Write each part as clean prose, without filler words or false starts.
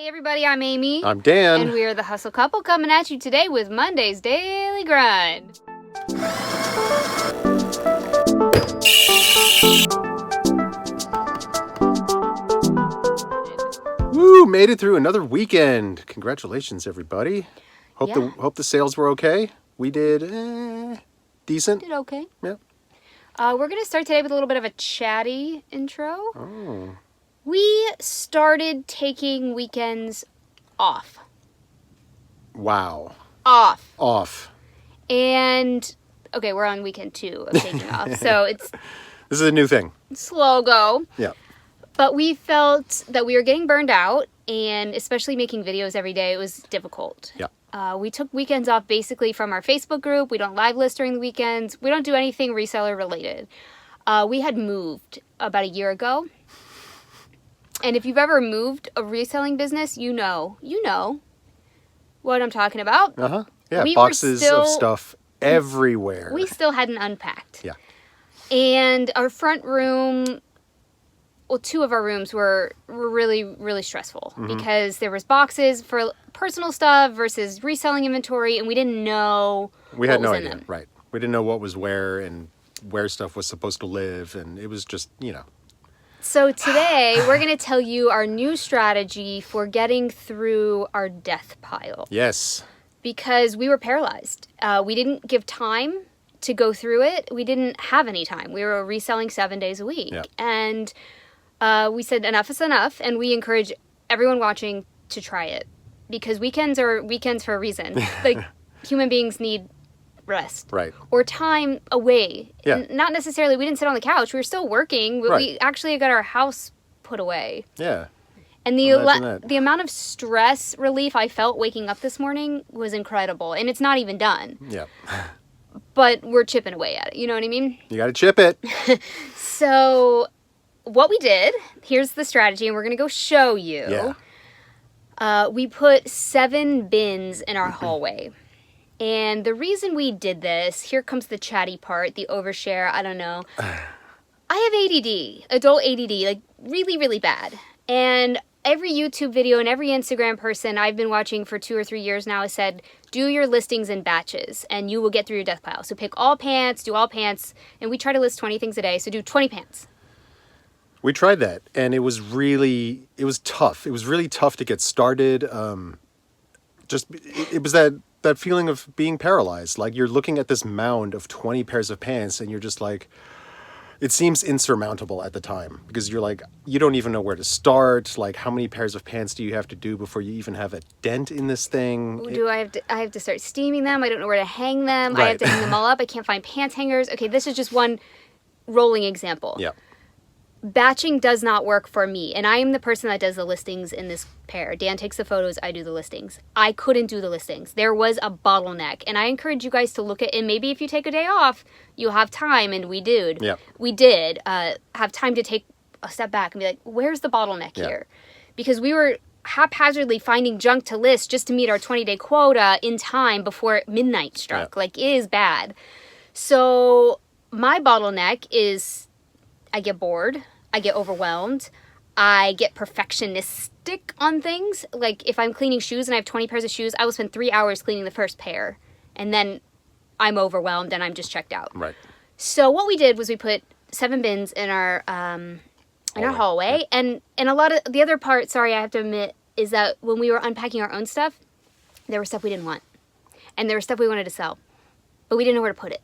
Hey everybody, I'm Amy. I'm Dan. And we are the Hustle Couple coming at you today with Monday's Daily Grind. Woo! Made it through another weekend. Congratulations, everybody. Hope the sales were okay. We did decent. Did okay. Yeah. We're going to start today with a little bit of a chatty intro. Oh. We started taking weekends off. Wow. Off. And, okay, we're on weekend 2 of taking off. So it's... This is a new thing. Slow go. Yeah. But we felt that we were getting burned out, and especially making videos every day, it was difficult. Yeah. We took weekends off basically from our Facebook group. We don't live list during the weekends. We don't do anything reseller related. We had moved about a year ago. And if you've ever moved a reselling business, you know what I'm talking about. Uh-huh. Yeah, boxes of stuff everywhere. We still hadn't unpacked. Yeah. And our front room, well, 2 of our rooms were really, really stressful because there was boxes for personal stuff versus reselling inventory, and we didn't know We had no what was in idea, them. right. We didn't know what was where and where stuff was supposed to live, and it was just, So today, we're going to tell you our new strategy for getting through our death pile. Yes. Because we were paralyzed. We didn't give time to go through it. We didn't have any time. We were reselling 7 days a week. Yeah. And we said enough is enough, and we encourage everyone watching to try it. Because weekends are weekends for a reason. Like, human beings need rest. Right. Or time away. Yeah. Not necessarily, we didn't sit on the couch. We were still working, but we actually got our house put away. Yeah. And the amount of stress relief I felt waking up this morning was incredible. And it's not even done. Yeah. But we're chipping away at it. You know what I mean? You got to chip it. So what we did, here's the strategy, and we're going to go show you. Yeah. We put 7 bins in our hallway. And the reason we did this, here comes the chatty part, the overshare, I don't know. I have ADD, adult ADD, like really, really bad. And every YouTube video and every Instagram person I've been watching for 2 or 3 years now has said, do your listings in batches and you will get through your death pile. So pick all pants, do all pants, and we try to list 20 things a day, so do 20 pants. We tried that, and it was tough. It was really tough to get started. It was that feeling of being paralyzed. Like, you're looking at this mound of 20 pairs of pants, and you're just like, it seems insurmountable at the time, because you're like, you don't even know where to start. Like, how many pairs of pants do you have to do before you even have a dent in this thing? I have to start steaming them? I don't know where to hang them. Right. I have to hang them all up. I can't find pants hangers. Okay, this is just one rolling example. Yeah. Batching does not work for me, and I am the person that does the listings in this pair. Dan takes the photos, I do the listings. I couldn't do the listings. There was a bottleneck, and I encourage you guys to look at, and maybe if you take a day off, you'll have time, and we did. Yeah. We did have time to take a step back and be like, where's the bottleneck here? Because we were haphazardly finding junk to list just to meet our 20-day quota in time before midnight struck. Yeah. Like, it is bad. So my bottleneck is I get bored. I get overwhelmed. I get perfectionistic on things. Like, if I'm cleaning shoes and I have 20 pairs of shoes, I will spend 3 hours cleaning the first pair. And then I'm overwhelmed and I'm just checked out. Right. So what we did was we put 7 bins in our hallway. Yeah. And a lot of the other part, sorry, I have to admit, is that when we were unpacking our own stuff, there was stuff we didn't want. And there was stuff we wanted to sell. But we didn't know where to put it.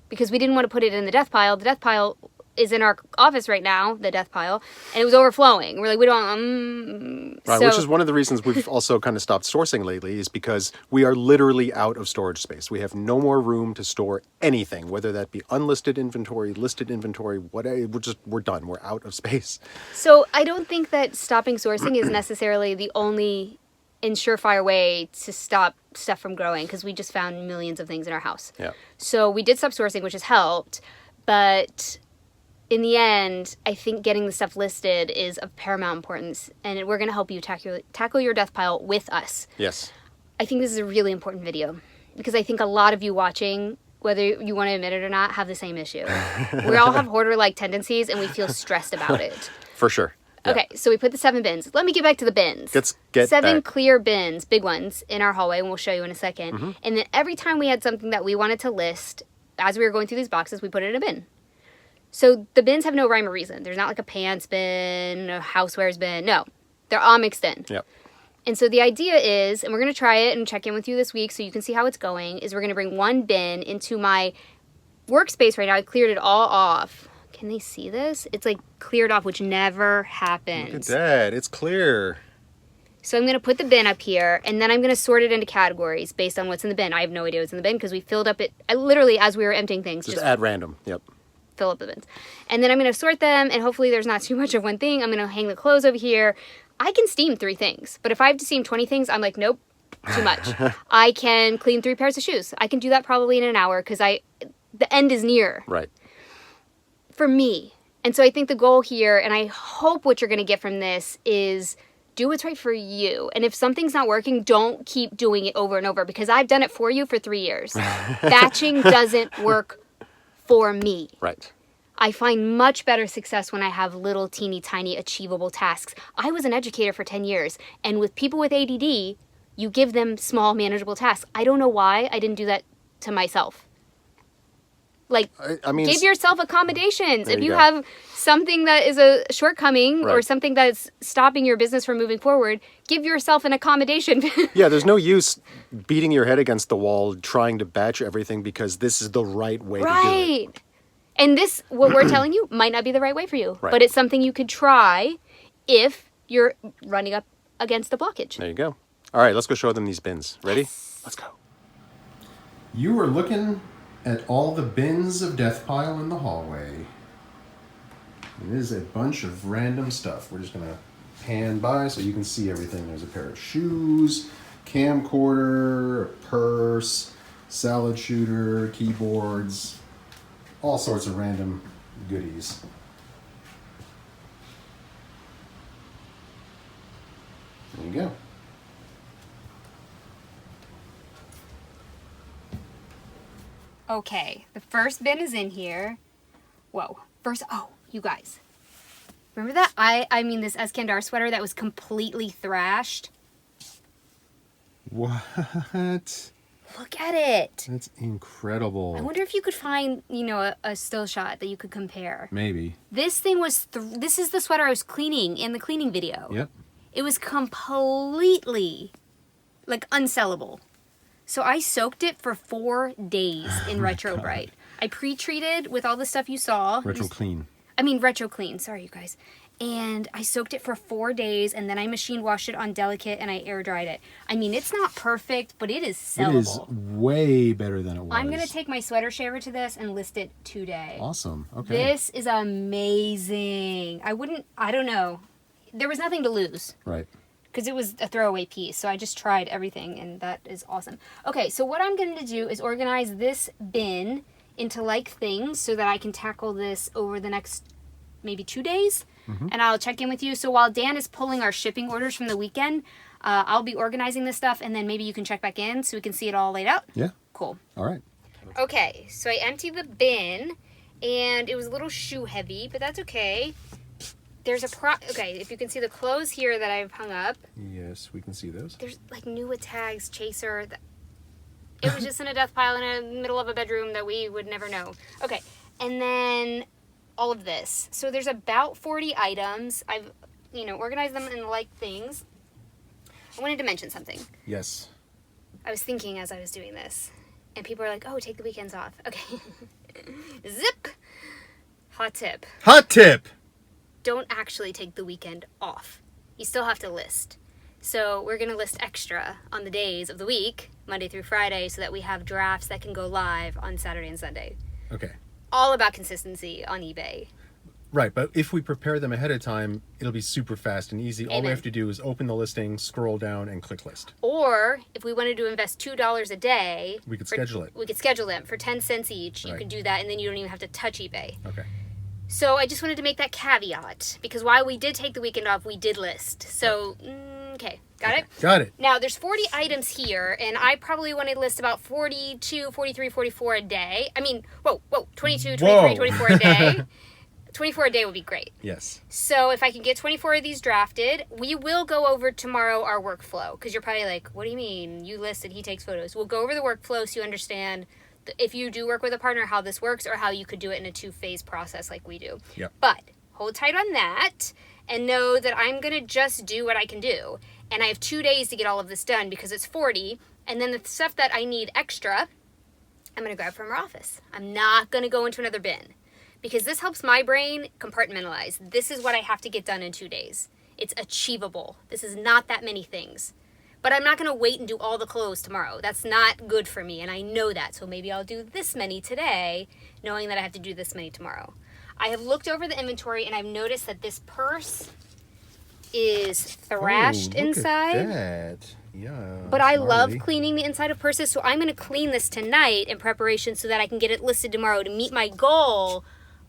Because we didn't want to put it in the death pile. The death pile is in our office right now, the death pile, and it was overflowing. We're like, we don't... Right, which is one of the reasons we've also kind of stopped sourcing lately, is because we are literally out of storage space. We have no more room to store anything, whether that be unlisted inventory, listed inventory, whatever. We're done. We're out of space. So I don't think that stopping sourcing is necessarily the only surefire way to stop stuff from growing, because we just found millions of things in our house. Yeah. So we did stop sourcing, which has helped, but in the end, I think getting the stuff listed is of paramount importance, and we're going to help you tackle your death pile with us. Yes. I think this is a really important video, because I think a lot of you watching, whether you want to admit it or not, have the same issue. We all have hoarder-like tendencies, and we feel stressed about it. For sure. Yeah. Okay, so we put the 7 bins. Let me get back to the bins. Get 7 back. clear bins, big ones, in our hallway, and we'll show you in a second. And then every time we had something that we wanted to list, as we were going through these boxes, we put it in a bin. So the bins have no rhyme or reason. There's not like a pants bin, a housewares bin. No, they're all mixed in. Yep. And so the idea is, and we're going to try it and check in with you this week so you can see how it's going, is we're going to bring one bin into my workspace right now. I cleared it all off. Can they see this? It's like cleared off, which never happens. Look at that. It's clear. So I'm going to put the bin up here, and then I'm going to sort it into categories based on what's in the bin. I have no idea what's in the bin because we filled up it, literally as we were emptying things. Just at random. Yep. Fill up the bins. And then I'm going to sort them, and hopefully there's not too much of one thing. I'm going to hang the clothes over here. I can steam 3 things, but if I have to steam 20 things, I'm like, nope, too much. I can clean 3 pairs of shoes. I can do that probably in an hour because the end is near. Right. For me. And so I think the goal here, and I hope what you're going to get from this is do what's right for you. And if something's not working, don't keep doing it over and over because I've done it for you for 3 years. Batching doesn't work for me. Right. I find much better success when I have little teeny tiny achievable tasks. I was an educator for 10 years, and with people with ADD, you give them small manageable tasks. I don't know why I didn't do that to myself. Like, I mean, give yourself accommodations. If you you go. have something that is a shortcoming or Right. something that's stopping your business from moving forward, give yourself an accommodation. Yeah, there's no use beating your head against the wall trying to batch everything because this is the right way to do it. Right. And this, what we're telling you, might not be the right way for you. Right. But it's something you could try if you're running up against a blockage. There you go. All right, let's go show them these bins. Ready? Let's go. You are looking at all the bins of death pile in the hallway. It is a bunch of random stuff. We're just going to pan by so you can see everything. There's a pair of shoes, camcorder, a purse, salad shooter, keyboards, all sorts of random goodies. There you go. Okay, the first bin is in here. Whoa. First, oh, you guys. Remember that? I mean this Eskandar sweater that was completely thrashed? What? Look at it. That's incredible. I wonder if you could find, a still shot that you could compare. Maybe. This thing was, this is the sweater I was cleaning in the cleaning video. Yep. It was completely, unsellable. So I soaked it for 4 days in Retro Bright. I pre-treated with all the stuff you saw. Retro clean. Retro Clean. Sorry, you guys. And I soaked it for 4 days, and then I machine washed it on Delicate, and I air dried it. It's not perfect, but it is sellable. It is way better than it was. I'm going to take my sweater shaver to this and list it today. Awesome. Okay. This is amazing. I don't know. There was nothing to lose. Right. Because it was a throwaway piece, so I just tried everything, and that is awesome. Okay, so what I'm going to do is organize this bin into things so that I can tackle this over the next maybe 2 days, and I'll check in with you. So while Dan is pulling our shipping orders from the weekend, I'll be organizing this stuff, and then maybe you can check back in so we can see it all laid out. Yeah. Cool. All right. Okay, so I emptied the bin, and it was a little shoe heavy, but that's okay. There's okay, if you can see the clothes here that I've hung up. Yes, we can see those. There's Nua tags, chaser. It was just in a death pile in the middle of a bedroom that we would never know. Okay, and then all of this. So there's about 40 items. I've, organized them in things. I wanted to mention something. Yes. I was thinking as I was doing this, and people are like, "Oh, take the weekends off." Okay. Zip. Hot tip. Hot tip. Don't actually take the weekend off. You still have to list. So we're going to list extra on the days of the week, Monday through Friday, so that we have drafts that can go live on Saturday and Sunday. Okay. All about consistency on eBay. Right, but if we prepare them ahead of time, it'll be super fast and easy. All we Amen. have to do is open the listing, scroll down, and click list. Or if we wanted to invest $2 a day, We could schedule it. We could schedule them for 10 cents each. You Right. can do that, and then you don't even have to touch eBay. Okay. So I just wanted to make that caveat, because while we did take the weekend off, we did list. So, okay, got it? Got it. Now, there's 40 items here, and I probably want to list about 42, 43, 44 a day. 22, 23, Whoa. 24 a day. 24 a day would be great. Yes. So if I can get 24 of these drafted, we will go over tomorrow our workflow. Because you're probably like, what do you mean? You listed, he takes photos. We'll go over the workflow so you understand if you do work with a partner, how this works, or how you could do it in a 2-phase process like we do. Yep. But hold tight on that and know that I'm going to just do what I can do. And I have 2 days to get all of this done because it's 40. And then the stuff that I need extra, I'm going to grab from our office. I'm not going to go into another bin. Because this helps my brain compartmentalize. This is what I have to get done in 2 days. It's achievable. This is not that many things. But I'm not going to wait and do all the clothes tomorrow. That's not good for me, and I know that. So maybe I'll do this many today, knowing that I have to do this many tomorrow. I have looked over the inventory, and I've noticed that this purse is thrashed inside. At that. Yeah. But I love cleaning the inside of purses, so I'm going to clean this tonight in preparation so that I can get it listed tomorrow to meet my goal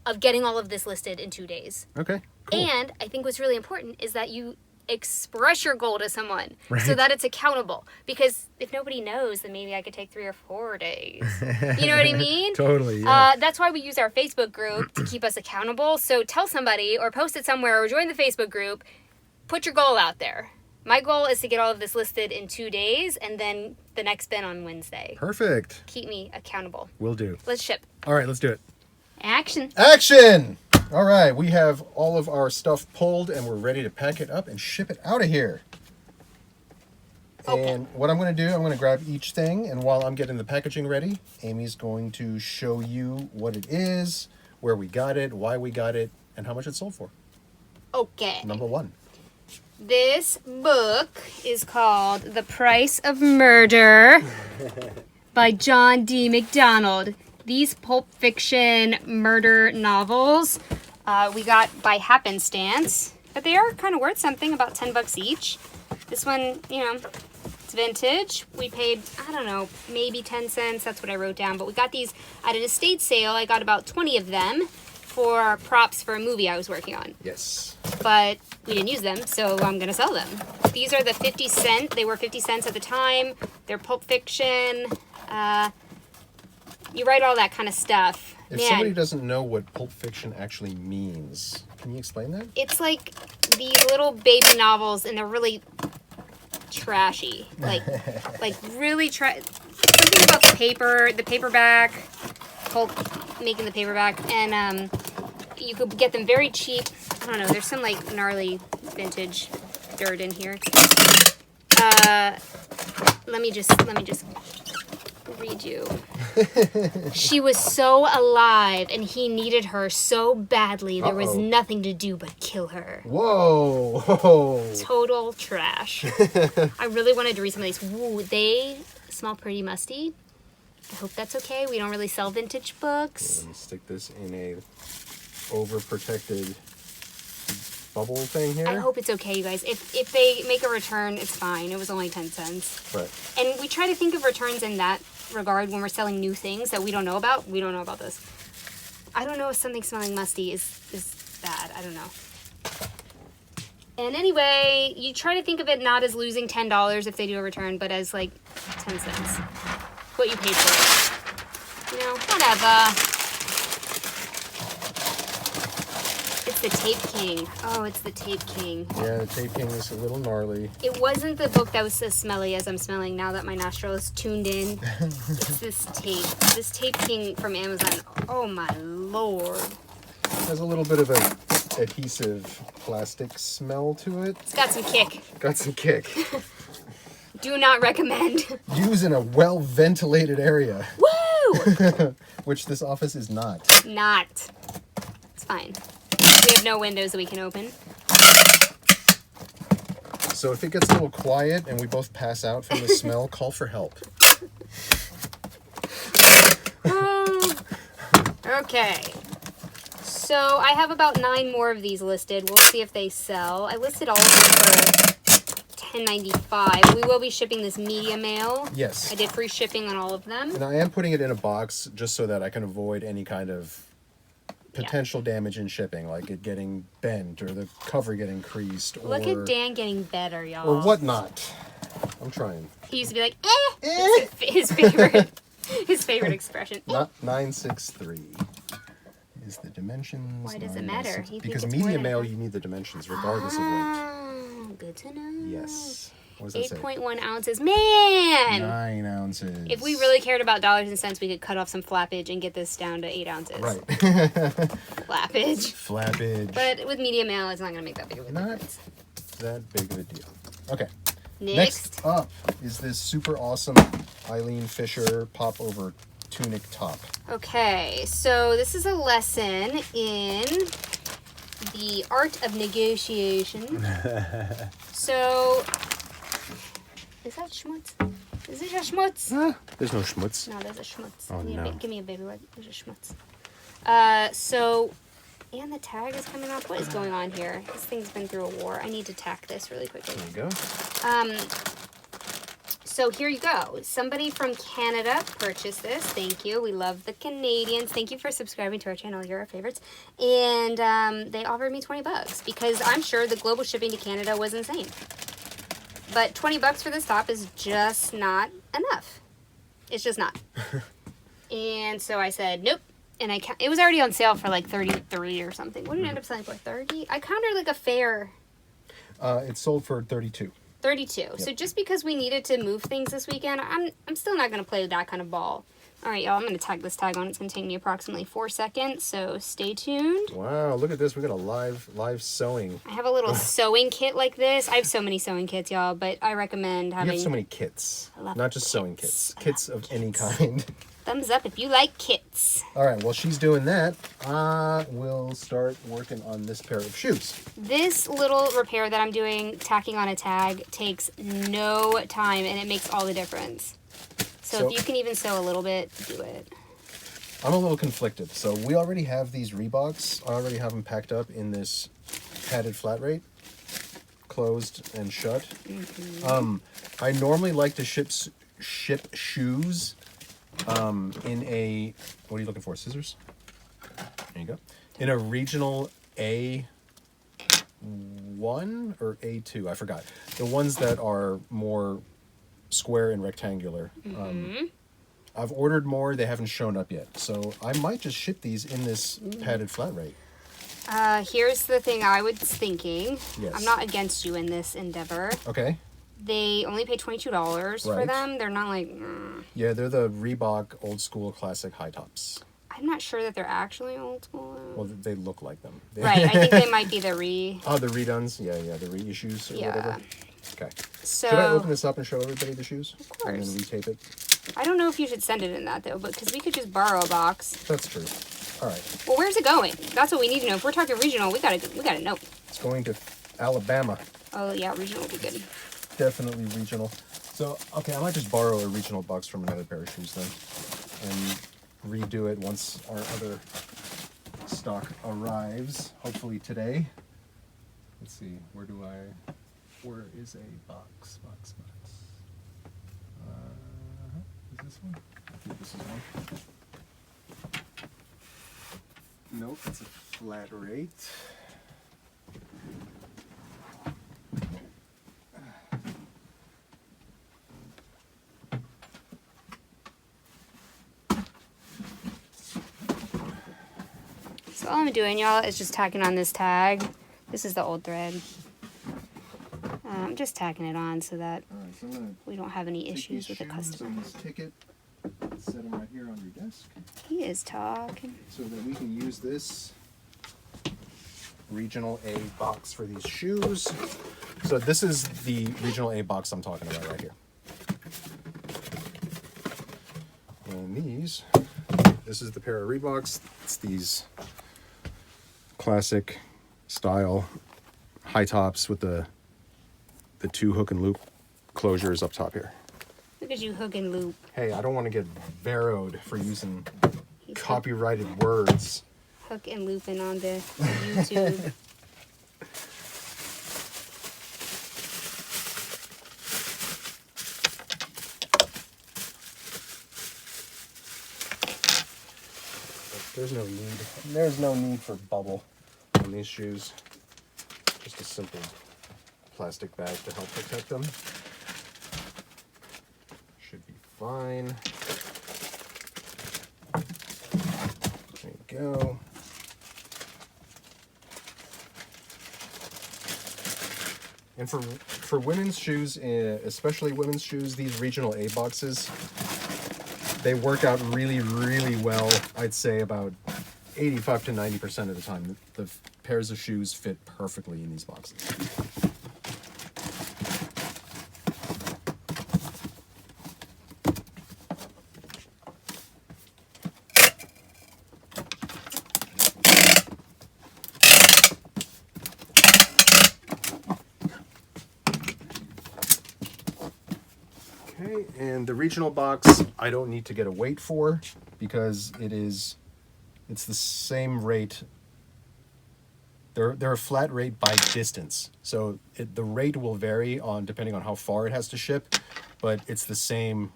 of getting all of this listed in 2 days. Okay, cool. And I think what's really important is that you express your goal to someone so Right. that it's accountable. Because if nobody knows, then maybe I could take 3 or 4 days. You know what I mean? Totally, yeah. That's why we use our Facebook group to keep us accountable. So tell somebody or post it somewhere or join the Facebook group. Put your goal out there. My goal is to get all of this listed in 2 days and then the next bin on Wednesday. Perfect. Keep me accountable. Will do. Let's ship. All right, let's do it. Action. Action! All right, we have all of our stuff pulled and we're ready to pack it up and ship it out of here. Okay. And what I'm going to do, I'm going to grab each thing, and while I'm getting the packaging ready, Amy's going to show you what it is, where we got it, why we got it, and how much it sold for. Okay. Number 1. This book is called The Price of Murder by John D. MacDonald. These Pulp Fiction murder novels we got by happenstance, but they are kind of worth something, about $10 each. This one, you know, it's vintage. We paid, I don't know, maybe 10 cents. That's what I wrote down. But we got these at an estate sale. I got about 20 of them for props for a movie I was working on. Yes. But we didn't use them, so I'm going to sell them. These are the 50 cent. They were 50 cents at the time. They're Pulp Fiction. You write all that kind of stuff. If somebody doesn't know what Pulp Fiction actually means, can you explain that? It's like these little baby novels, and they're really trashy. Like really something about the paperback, Pulp making the paperback, and you could get them very cheap. I don't know. There's some like gnarly vintage dirt in here. Let me just read you. She was so alive, and he needed her so badly. There was nothing to do but kill her. Whoa. Total trash. I really wanted to read some of these. Woo, they smell pretty musty. I hope that's okay. We don't really sell vintage books. Let me stick this in a overprotected bubble thing here. I hope it's okay, you guys. If they make a return, it's fine. It was only 10 cents. Right. And we try to think of returns in that regard when we're selling new things that we don't know about. We don't know about this. I don't know if something smelling musty is bad. I don't know. And anyway, you try to think of it not as losing $10 if they do a return, but as like 10 cents. What you paid for it. You know, whatever. It's the Tape King. Oh, it's the Tape King. Yeah, the Tape King is a little gnarly. It wasn't the book that was as smelly as I'm smelling now that my nostril is tuned in. It's this tape. This Tape King from Amazon. Oh my lord. It has a little bit of a adhesive plastic smell to it. It's got some kick. Got some kick. Do not recommend. Use in a well-ventilated area. Woo! Which this office is not. Not. It's fine. We have no windows that we can open. So if it gets a little quiet and we both pass out from the smell, call for help. Okay. So I have about 9 more of these listed. We'll see if they sell. I listed all of them for $10.95. We will be shipping this media mail. Yes. I did free shipping on all of them. And I am putting it in a box just so that I can avoid any kind of potential damage in shipping, like it getting bent or the cover getting creased. Or, Look at Dan getting better, y'all. or whatnot. I'm trying. He used to be like, His favorite expression. Not 963. is the dimensions. Why does it matter? You think Because it's more media than mail, half? you need the dimensions regardless of weight. Oh, good to know. Yes. What does that say? 8.1 ounces. Man! 9 ounces. If we really cared about dollars and cents, we could cut off some flappage and get this down to 8 ounces. Right. Flappage. Flappage. But with media mail, it's not going to make that big of a Not difference. that big of a deal. Okay. Next up is this super awesome Eileen Fisher pop over tunic top. Okay, so this is a lesson in the art of negotiation. So, is that schmutz? Is it a schmutz? There's no schmutz. No, there's a schmutz. Oh, no. Give me a baby wipe. There's a schmutz. And the tag is coming off. What is going on here? This thing's been through a war. I need to tack this really quickly. There you go. So here you go. Somebody from Canada purchased this. Thank you. We love the Canadians. Thank you for subscribing to our channel. You're our favorites. And they offered me $20 because I'm sure the global shipping to Canada was insane. But $20 for this top is just not enough. It's just not. And so I said, nope. And it was already on sale for like 33 or something. What did it end up selling for? 30? I counted like a fair. It sold for 32. 32. Yep. So just because we needed to move things this weekend, I'm still not going to play that kind of ball. All right, y'all, I'm going to tag this tag on. It's going to take me approximately 4 seconds, so stay tuned. Wow, look at this. We got a live sewing. I have a little sewing kit like this. I have so many sewing kits, y'all, but I recommend having... You have so many kits. I love Not just kits. sewing kits. I Kits love of any kits. kind. Thumbs up if you like kits. All right, while she's doing that, I will start working on this pair of shoes. This little repair that I'm doing, tacking on a tag, takes no time, and it makes all the difference. So if you can even sew a little bit, do it. I'm a little conflicted. So we already have these Reeboks. I already have them packed up in this padded flat rate, closed and shut. Mm-hmm. I normally like to ship shoes in a, what are you looking for, scissors? There you go. In a regional A1 or A2, I forgot. The ones that are more square and rectangular. I've ordered more, they haven't shown up yet. So I might just ship these in this padded flat rate. Here's the thing I was thinking. Yes. I'm not against you in this endeavor. Okay. They only pay $22 for Right. them. They're not like... Yeah, they're the Reebok old school classic high tops. I'm not sure that they're actually old school. Well, they look like them. Right, I think they might be the Oh, the reduns? Yeah, the reissues or whatever. Okay. So, Should I open this up and show everybody the shoes? Of course. And then retape it? I don't know if you should send it in that, though, because we could just borrow a box. That's true. All right. Well, where's it going? That's what we need to know. If we're talking regional, we gotta know. It's going to Alabama. Oh, yeah, regional would be good. Definitely regional. So, okay, I might just borrow a regional box from another pair of shoes then. And redo it once our other stock arrives. Hopefully today. Let's see, where is a box? Is this one? I think this is one. Nope, it's a flat rate. So all I'm doing, y'all, is just tacking on this tag. This is the old thread. I'm just tacking it on so that So I'm gonna we don't have any issues with the shoes customer. on this ticket, set them right here on your desk, He is talking. so that we can use this regional A box for these shoes. So this is the regional A box I'm talking about right here. And this is the pair of Reeboks. It's these classic style high tops with the two hook and loop closures up top here. Look at you hook and loop. Hey, I don't want to get barrowed for using He's copyrighted words. hook and looping on the YouTube. There's no need for bubble on these shoes. Just a simple plastic bag to help protect them. Should be fine. There you go. And for women's shoes, especially women's shoes, these regional A boxes, they work out really, really well. I'd say about 85 to 90% of the time, the pairs of shoes fit perfectly in these boxes. Okay, and the regional box, I don't need to get a weight for because it's the same rate. They're a flat rate by distance, so the rate will vary depending on how far it has to ship, but it's the same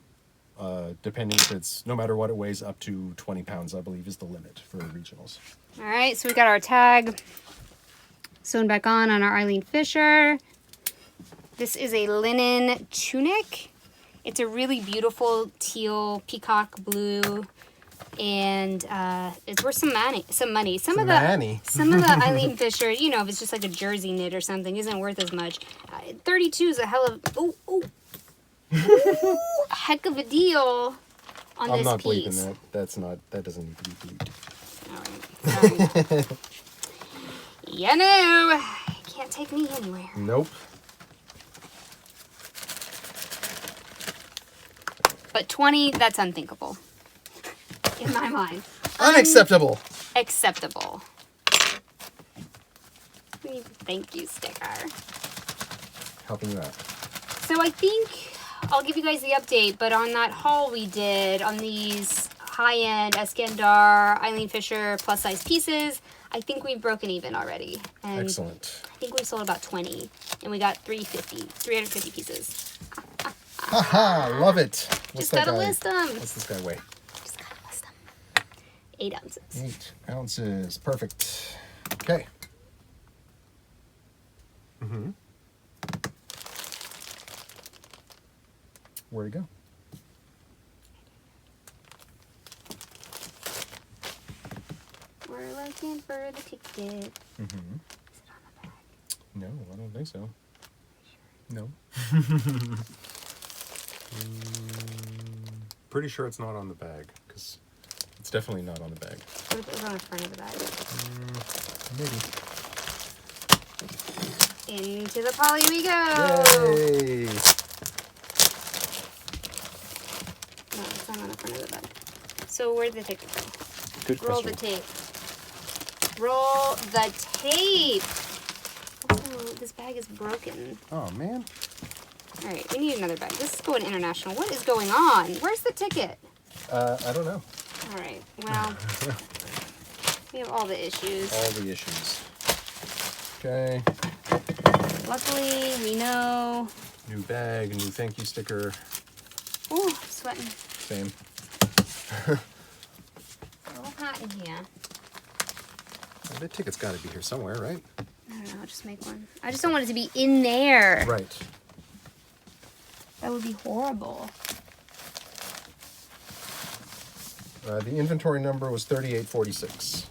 depending if it's, no matter what it weighs, up to 20 pounds, I believe, is the limit for regionals. All right, so we got our tag sewn back on our Eileen Fisher. This is a linen tunic. It's a really beautiful teal peacock blue, and it's worth some money. Some of the Eileen Fisher, you know, if it's just like a jersey knit or something, isn't worth as much. 32 is a hell of a heck of a deal on this piece. I'm not bleeping that. That doesn't need to be bleeped. All right, sorry. You know, can't take me anywhere. Nope. But 20, that's unthinkable. In my mind. Unacceptable. Acceptable. Thank you, sticker. Helping you out. So I think I'll give you guys the update, but on that haul we did on these high-end Eskandar, Eileen Fisher plus size pieces, I think we've broken even already. And excellent. I think we sold about 20, and we got 350 pieces. Haha, love it. Just gotta list them. What's this guy weigh? Just gotta list them. 8 ounces. 8 ounces. Perfect. Okay. Mm-hmm. Where'd it go? We're looking for the ticket. Mm-hmm. Is it on the bag? No, I don't think so. No. Pretty sure it's not on the bag, because it's definitely not on the bag. What if it was on the front of the bag? Maybe. Into the poly we go! Yay! No, it's not on the front of the bag. So where'd the ticket go? Good Roll question. the tape. Roll the tape! Oh, this bag is broken. Oh, man. Alright, we need another bag. This is going international. What is going on? Where's the ticket? I don't know. Alright, well, we have all the issues. All the issues. Okay. Luckily, we know. New bag, new thank you sticker. Ooh, I'm sweating. Same. A little hot in here. Well, that ticket's got to be here somewhere, right? I don't know, I'll just make one. I just don't want it to be in there. Right. That would be horrible. The inventory number was 3846.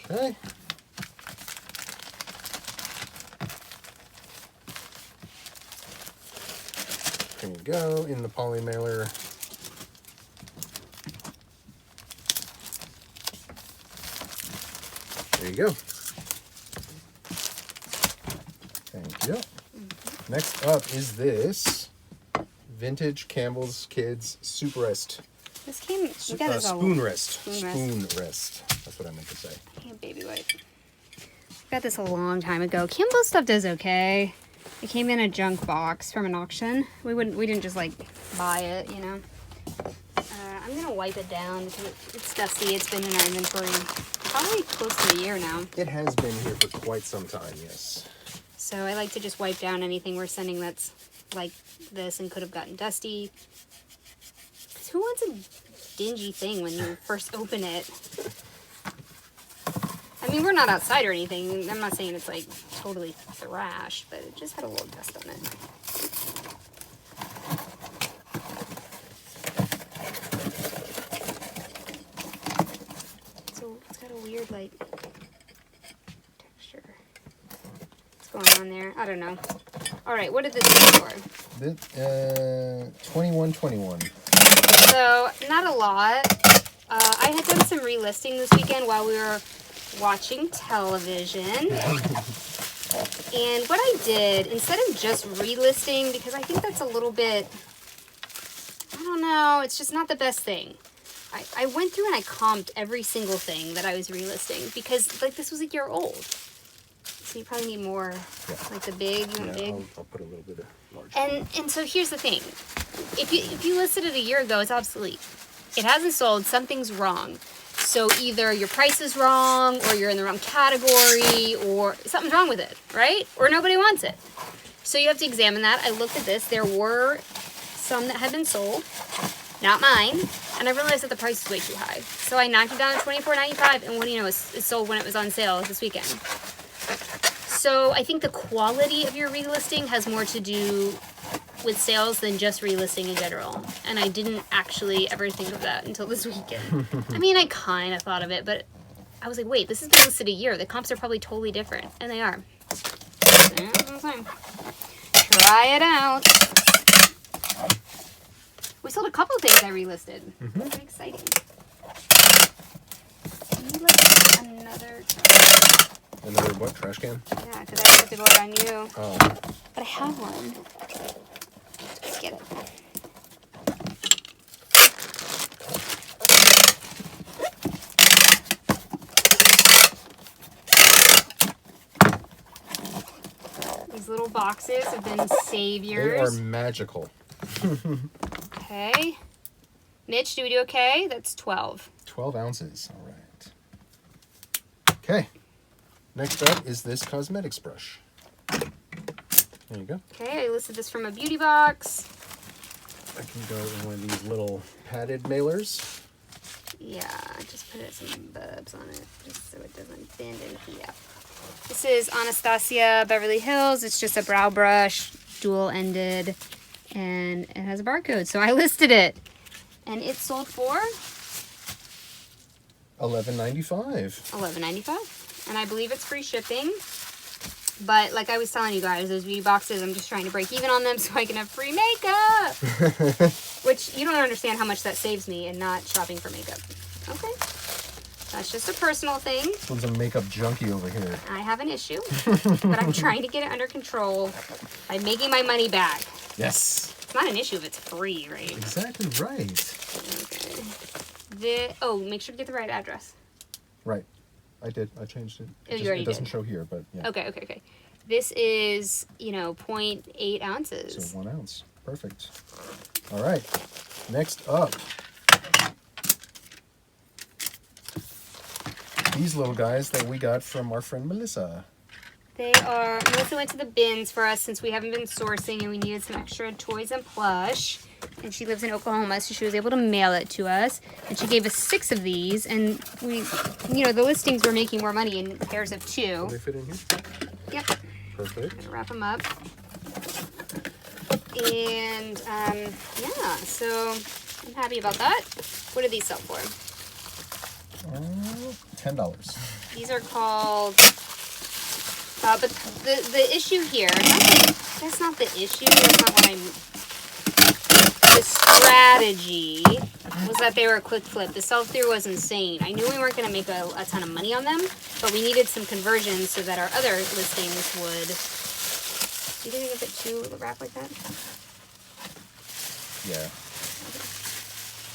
Okay. There you go, in the poly mailer. There you go. Thank you. Mm-hmm. Next up is this vintage Campbell's Kids Soup Rest. This came. We got this Spoon Rest. Spoon Rest. That's what I meant to say. Yeah, baby wipe. Got this a long time ago. Campbell's stuff does okay. It came in a junk box from an auction. We didn't just like buy it, you know. I'm gonna wipe it down because it's dusty. It's been in our inventory probably close to a year now. It has been here for quite some time, yes. So I like to just wipe down anything we're sending that's like this and could have gotten dusty. Because who wants a dingy thing when you first open it? I mean, we're not outside or anything. I'm not saying it's like totally thrashed, but it just had a little dust on it. going on there? I don't know. All right, what did this go for? 21.21. So, not a lot. I had done some relisting this weekend while we were watching television. And what I did, instead of just relisting, because I think that's a little bit, I don't know, it's just not the best thing. I went through and I comped every single thing that I was relisting because, like, this was a year old. So you probably need more, like the big, you want big? I'll put a little bit of large. And so here's the thing. If you listed it a year ago, it's obsolete. It hasn't sold, something's wrong. So either your price is wrong, or you're in the wrong category, or something's wrong with it, right? Or nobody wants it. So you have to examine that. I looked at this. There were some that had been sold, not mine, and I realized that the price was way too high. So I knocked it down to $24.95, and what do you know, it sold when it was on sale this weekend. So I think the quality of your relisting has more to do with sales than just relisting in general. And I didn't actually ever think of that until this weekend. I mean, I kind of thought of it, but I was like, wait, this has been listed a year. The comps are probably totally different. And they are. Yeah, that's what I'm saying. Try it out. We sold a couple of things I relisted. Very exciting. Can you let another trash? Another what? Trash can? Yeah, because I have to go out on you. Oh. But I have one. Let's get it. These little boxes have been saviors. They are magical. Okay. Mitch, do we do okay? That's 12. 12 ounces. All right. Okay. Next up is this cosmetics brush. There you go. Okay, I listed this from a beauty box. I can go in one of these little padded mailers. Yeah, just put some bubs on it just so it doesn't bend and heat up. This is Anastasia Beverly Hills. It's just a brow brush, dual-ended, and it has a barcode. So I listed it, and it sold for $11.95. $11.95. And I believe it's free shipping. But like I was telling you guys, those beauty boxes, I'm just trying to break even on them so I can have free makeup. Which you don't understand how much that saves me in not shopping for makeup. Okay. That's just a personal thing. This one's a makeup junkie over here. I have an issue. But I'm trying to get it under control by making my money back. Yes. It's not an issue if it's free, right? Exactly right. Okay. Oh, make sure to get the right address. Right. I did. I changed it. Oh, you already It doesn't did. show here, but yeah. Okay. This is, 0.8 ounces. So 1 ounce. Perfect. All right. Next up. These little guys that we got from our friend Melissa. Melissa went to the bins for us since we haven't been sourcing and we needed some extra toys and plush. And she lives in Oklahoma, so she was able to mail it to us. And she gave us 6 of these. And we, the listings were making more money in pairs of 2. Can they fit in here? Yep. Perfect. Gonna wrap them up. And, yeah, so I'm happy about that. What do these sell for? $10. These are called, but the issue here, that's not the issue, that's not what the strategy was that they were a quick flip. The sell-through was insane. I knew we weren't going to make a ton of money on them, but we needed some conversions so that our other listings would. Do you think I can fit 2 wrap like that? Yeah.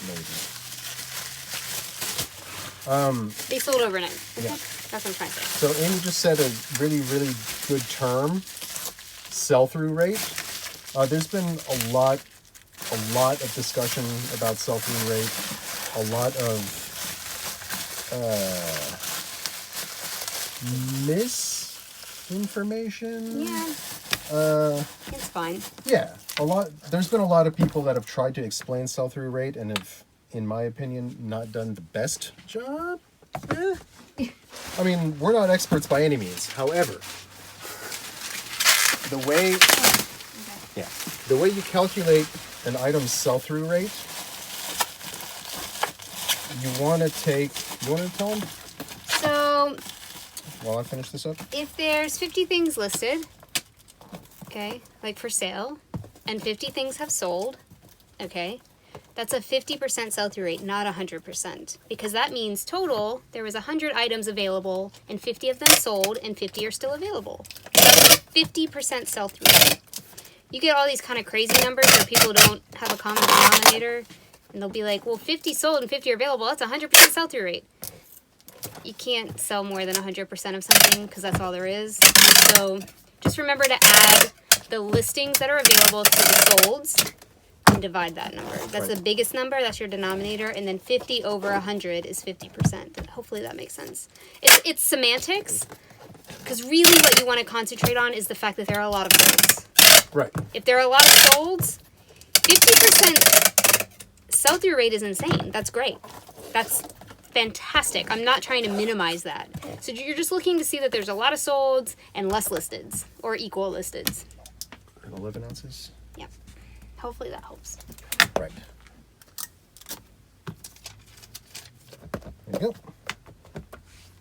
Maybe. They sold overnight. Yeah. That's what I'm trying to say. So Amy just said a really, really good term, sell-through rate. There's been a lot of discussion about sell-through rate, a lot of misinformation. Yeah. It's fine. Yeah, there's been a lot of people that have tried to explain sell-through rate and have, in my opinion, not done the best job. I mean, we're not experts by any means. However, the way you calculate an item's sell-through rate, you want to tell them? So While I finish this up? if there's 50 things listed okay, like for sale, and 50 things have sold, okay, that's a 50% sell-through rate, not 100%, because that means total, there was 100 items available, and 50 of them sold, and 50 are still available. That's a 50% sell-through rate. You get all these kind of crazy numbers where people don't have a common denominator, and they'll be like, well, 50 sold and 50 are available, that's a 100% sell-through rate. You can't sell more than 100% of something, because that's all there is. So just remember to add the listings that are available to the solds and divide that number. That's the biggest number, that's your denominator, and then 50 over 100 is 50%. Hopefully that makes sense. It's semantics, because really what you want to concentrate on is the fact that there are a lot of solds. Right. If there are a lot of solds, 50% sell-through rate is insane. That's great. That's fantastic. I'm not trying to minimize that. So you're just looking to see that there's a lot of solds and less listeds, or equal listeds. And 11 ounces. Yep. Hopefully that helps. Right. There you go.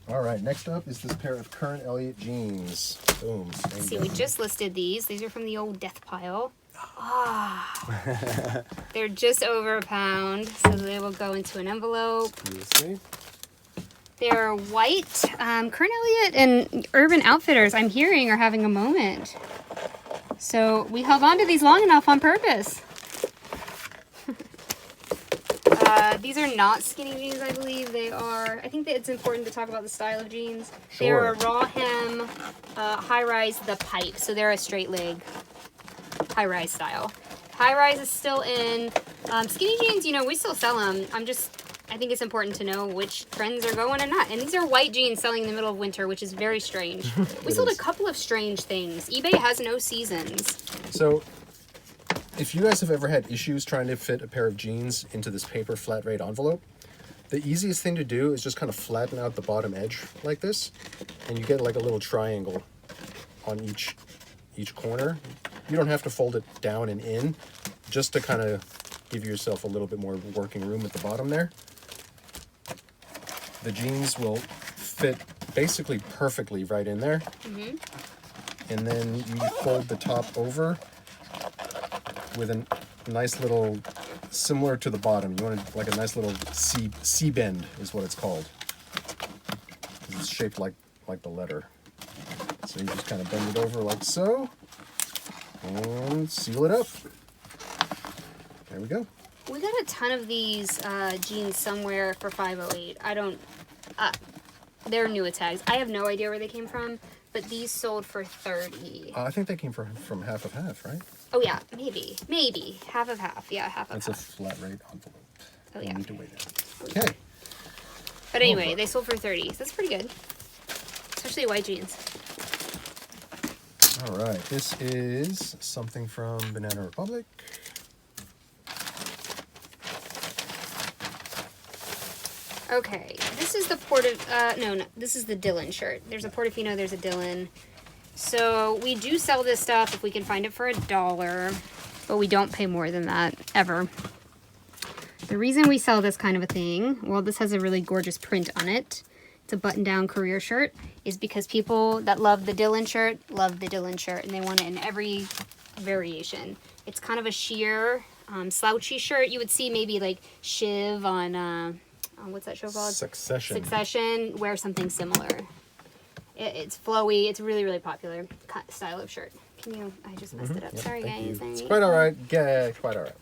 All right, next up is this pair of Current Elliott jeans. Boom. See, we just listed these. These are from the old death pile. Ah. They're just over £1, so they will go into an envelope. See? They're white. Current Elliott and Urban Outfitters, I'm hearing, are having a moment. So we held on to these long enough on purpose. These are not skinny jeans, I believe. They are, I think that it's important to talk about the style of jeans. Sure. They're a raw hem, high-rise, the pipe. So they're a straight leg, high-rise style. High-rise is still in. Skinny jeans, you know, we still sell them. I think it's important to know which trends are going and not. And these are white jeans selling in the middle of winter, which is very strange. We sold a couple of strange things. eBay has no seasons. So, if you guys have ever had issues trying to fit a pair of jeans into this paper flat rate envelope, the easiest thing to do is just kind of flatten out the bottom edge like this, and you get like a little triangle on each corner. You don't have to fold it down and in, just to kind of give yourself a little bit more working room at the bottom there. The jeans will fit basically perfectly right in there. Mm-hmm. And then you fold the top over with a nice little, similar to the bottom. You want like a nice little C bend is what it's called. It's shaped like the letter. So you just kind of bend it over like so, and seal it up. There we go. We got a ton of these jeans somewhere for $5.08. I don't, they're new tags. I have no idea where they came from, but these sold for $30. I think they came from half of half, right? Oh yeah, maybe half of half. Yeah, half of That's half. a flat rate envelope. Oh yeah. You need to weigh that. Okay. But anyway, they sold for $30. So that's pretty good, especially white jeans. All right. This is something from Banana Republic. Okay, this is the this is the Dylan shirt. There's a Portofino, there's a Dylan. So we do sell this stuff if we can find it for $1, but we don't pay more than that, ever. The reason we sell this kind of a thing, well, this has a really gorgeous print on it. It's a button-down career shirt, is because people that love the Dylan shirt, and they want it in every variation. It's kind of a sheer, slouchy shirt. You would see maybe like Shiv on what's that show called? Succession. Wear something similar. It's flowy. It's really, really popular style of shirt. I just messed it up. Yep, Sorry, guys. It's quite all right. Yeah, quite all right.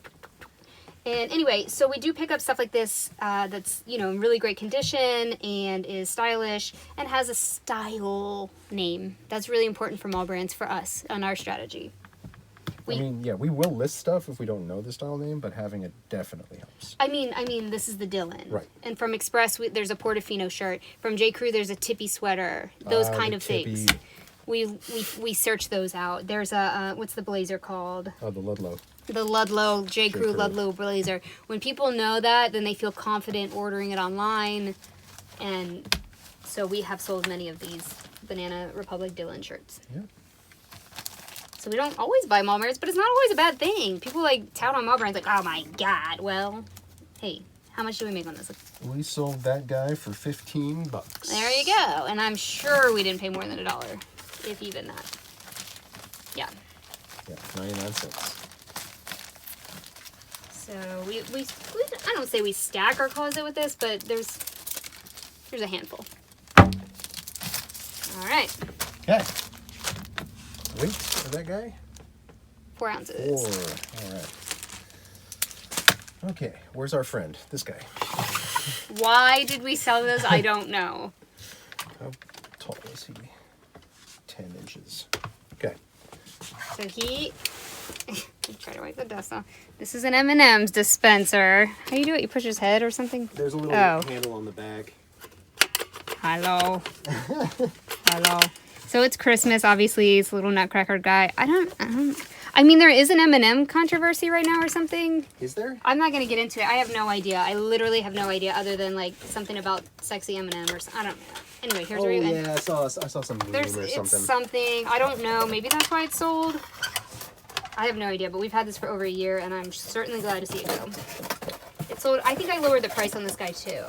And anyway, so we do pick up stuff like this that's, you know, in really great condition and is stylish and has a style name. That's really important for mall brands, for us, on our strategy. I mean, yeah, we will list stuff if we don't know the style name, but having it definitely helps. I mean, this is the Dylan. Right. And from Express, there's a Portofino shirt. From J. Crew, there's a Tippy sweater. Those kind of things. We search those out. There's a, what's the blazer called? Oh, the Ludlow. The Ludlow, J. Crew Ludlow blazer. When people know that, then they feel confident ordering it online. And so we have sold many of these Banana Republic Dylan shirts. Yeah. So we don't always buy mall brands, but it's not always a bad thing. People like tout on mall brands like, oh my God. Well, hey, how much do we make on this? We sold that guy for $15. There you go. And I'm sure we didn't pay more than $1, if even that. Yeah. Yeah, 99 cents. So we I don't say we stack our closet with this, but there's a handful. All right. Okay. Weight of that guy? 4 ounces. 4. All right. Okay, where's our friend? This guy. Why did we sell this? I don't know. How tall is he? 10 inches. Okay. So he... try to wipe the dust off. This is an M&M's dispenser. How do you do it? You push his head or something? There's a little handle on the back. Hello. Hello. So it's Christmas, obviously. It's a little nutcracker guy. I mean, there is an M&M controversy right now or something. Is there? I'm not going to get into it. I have no idea. I literally have no idea other than, like, something about sexy M&M or something. I don't know. Anyway, here's where you end. Yeah, I saw some meme or something. It's something. I don't know. Maybe that's why it's sold. I have no idea, but we've had this for over a year, and I'm certainly glad to see it go. It sold. I think I lowered the price on this guy, too.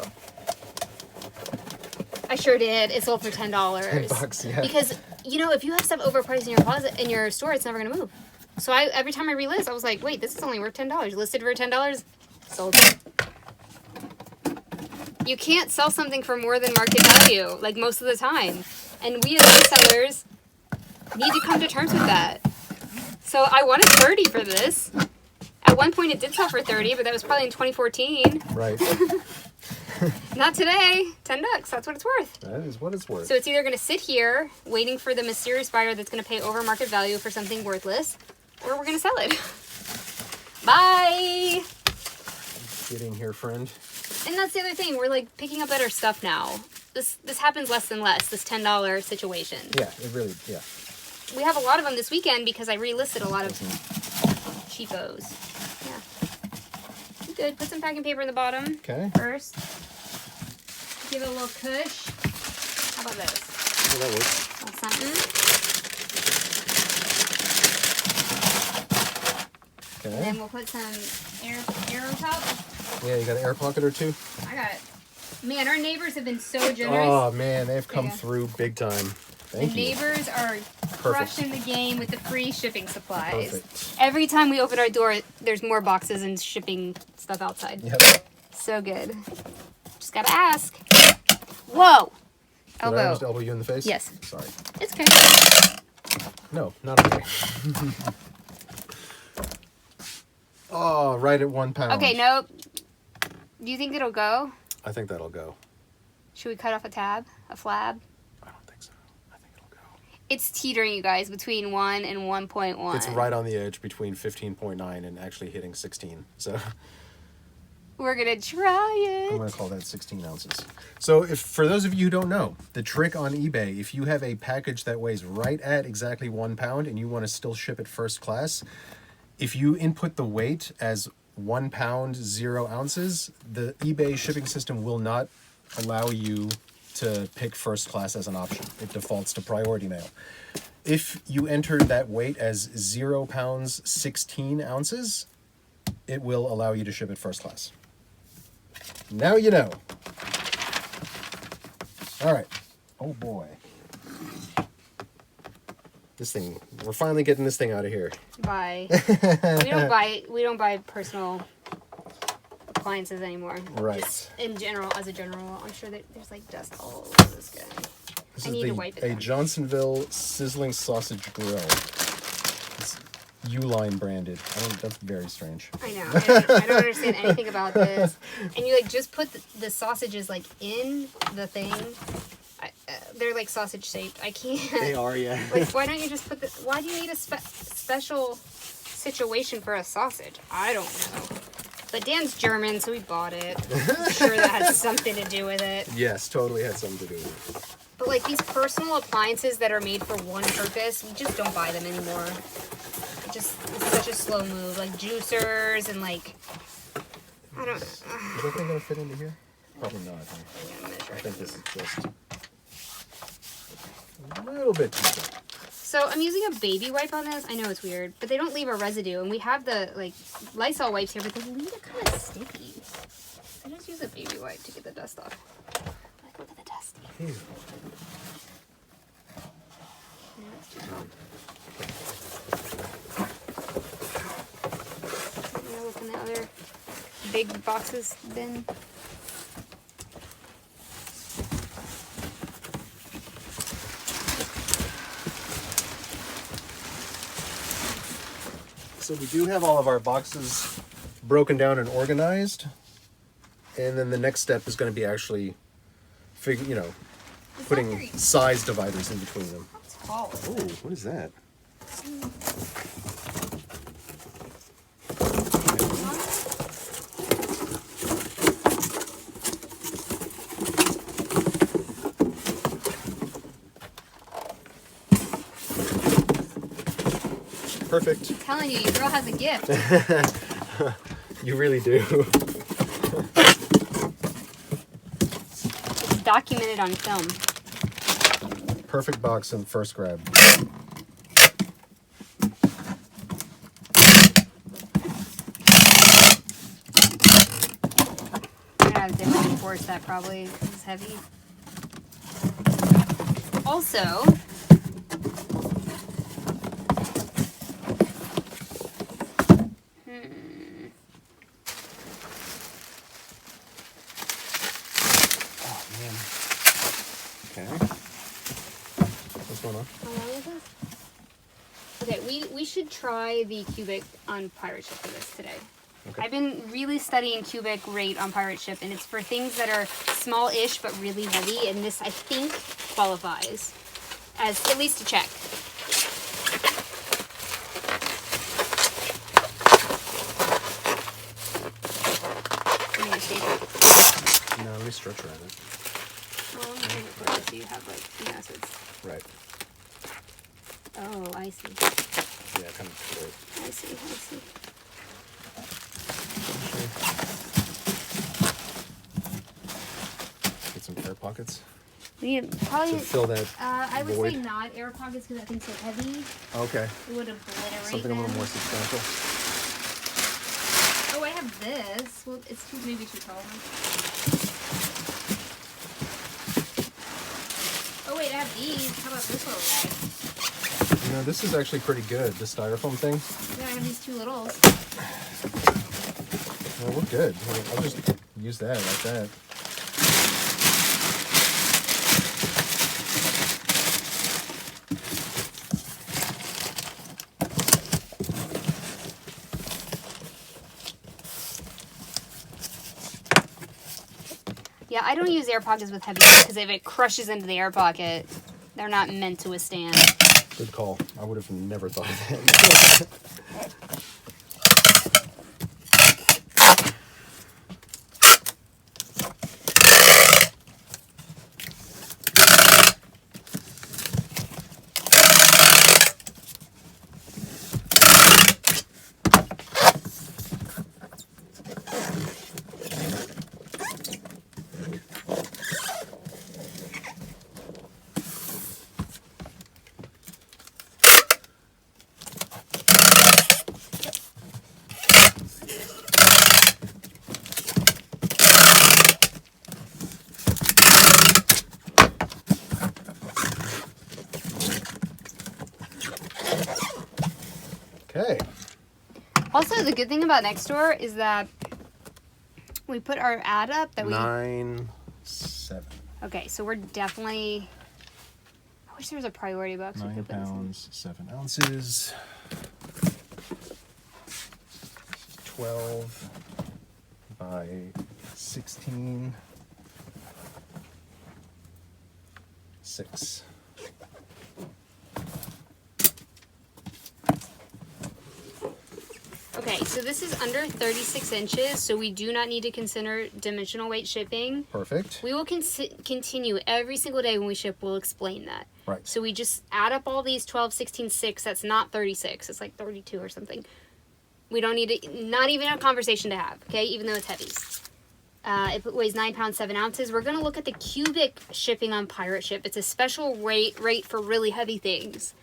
I sure did. It sold for $10. $10, yeah. Because, you know, if you have stuff overpriced in your closet, in your store, it's never going to move. So every time I relist, I was like, wait, this is only worth $10. Listed for $10, sold. You can't sell something for more than market value, like most of the time. And we as resellers need to come to terms with that. So I wanted $30 for this. At one point it did sell for $30, but that was probably in 2014. Right. Not today. $10, that's what it's worth. That is what it's worth. So it's either going to sit here waiting for the mysterious buyer that's going to pay over market value for something worthless, or we're going to sell it. Bye! Get in here, friend. And that's the other thing. We're like picking up better stuff now. This happens less and less, this $10 situation. Yeah, it really, yeah. We have a lot of them this weekend because I relisted a lot of cheapos. Yeah. Good. Put some packing paper in the bottom. Okay. First. Give it a little cush. How about this? Yeah, that works. A little something. Okay. And then we'll put some air on top. Yeah, you got an air pocket or two? I got it. Man, our neighbors have been so generous. Oh, man, they've come through big time. Thank The you. neighbors are crushing the game with the free shipping supplies. Perfect. Every time we open our door, there's more boxes and shipping stuff outside. Yep. So good. Just gotta ask. Whoa! Did I just elbow you in the face? Yes. Sorry. It's okay. No, not okay. Oh, right at 1 pound. Okay, nope. Do you think it'll go? I think that'll go. Should we cut off a tab? A flab? I don't think so. I think it'll go. It's teetering, you guys, between 1 and 1.1. It's right on the edge between 15.9 and actually hitting 16. So we're gonna try I'm it. going to call that 16 ounces. So if for those of you who don't know, the trick on eBay, if you have a package that weighs right at exactly 1 pound and you want to still ship it first class, if you input the weight as 1 pound, 0 ounces, the eBay shipping system will not allow you to pick first class as an option. It defaults to priority mail. If you enter that weight as 0 pounds, 16 ounces, it will allow you to ship it first class. Now you know. All right. Oh boy. This thing, we're finally getting this thing out of here. Bye. we don't buy personal appliances anymore. Right. Just in general, as a general, I'm sure that there's like dust all over this guy. This I is need to wipe it a down. Johnsonville sizzling sausage grill. It's Uline branded. That's very strange. I know. I don't understand anything about this. And you like just put the sausages like in the thing. They're like sausage shaped. I can't. They are, yeah. Like, why don't you just put the? Why do you need a special situation for a sausage? I don't know. But Dan's German, so we bought it. I'm sure that has something to do with it. Yes, totally had something to do with it. But like these personal appliances that are made for one purpose, we just don't buy them anymore. It's such a slow move. Like juicers and like, I don't. Is that thing gonna fit into here? Probably not. Huh? I think this is just a little bit too big. So I'm using a baby wipe on this. I know it's weird, but they don't leave a residue. And we have the like Lysol wipes here, but they leave it kind of sticky. So I just use a baby wipe to get the dust off. Like, look at the dust. Ew. look in the other big boxes bin. So we do have all of our boxes broken down and organized. And then the next step is going to be actually putting size dividers in between them. That's tall. Oh, what is that? Perfect. I'm telling you, your girl has a gift. You really do. It's documented on film. Perfect box and first grab. I'm gonna have to reinforce that probably. It's heavy. Also, okay, we should try the cubic on pirate ship for this today. Okay. I've been really studying cubic rate on pirate ship, and it's for things that are small-ish but really heavy, and this I think qualifies as at least a check. Let me see. No, let me stretch around it. Well, let me take it for you so you have like, yeah, so it's, Right. oh, I see. Yeah, kind of short. I see. Get some air pockets We probably to fill that. I would void. say not air pockets because that thing's so heavy. Okay. It would obliterate Something a them. little more substantial. Oh, I have this. Well, it's maybe too tall. Oh wait, I have these. How about this little guy? You know, this is actually pretty good. The styrofoam thing. Yeah, I have these two littles. Well, we're good. I'll just use that like that. Yeah, I don't use air pockets with heavy because if it crushes into the air pocket, they're not meant to withstand. Good call. I would have never thought of that. Okay. Also, the good thing about Nextdoor is that we put our ad up that we... 9.7. Okay, so we're definitely... I wish there was a priority box. we 9 could put this in. pounds, 7 ounces. 12 by 16. 6. Okay, so this is under 36 inches, so we do not need to consider dimensional weight shipping. Perfect. We will continue every single day when we ship, we'll explain that. Right. So we just add up all these 12, 16, 6. That's not 36. It's like 32 or something. We don't need to, not even a conversation to have, okay? Even though it's heavy. It weighs 9 pounds, 7 ounces. We're going to look at the cubic shipping on Pirate Ship. It's a special rate for really heavy things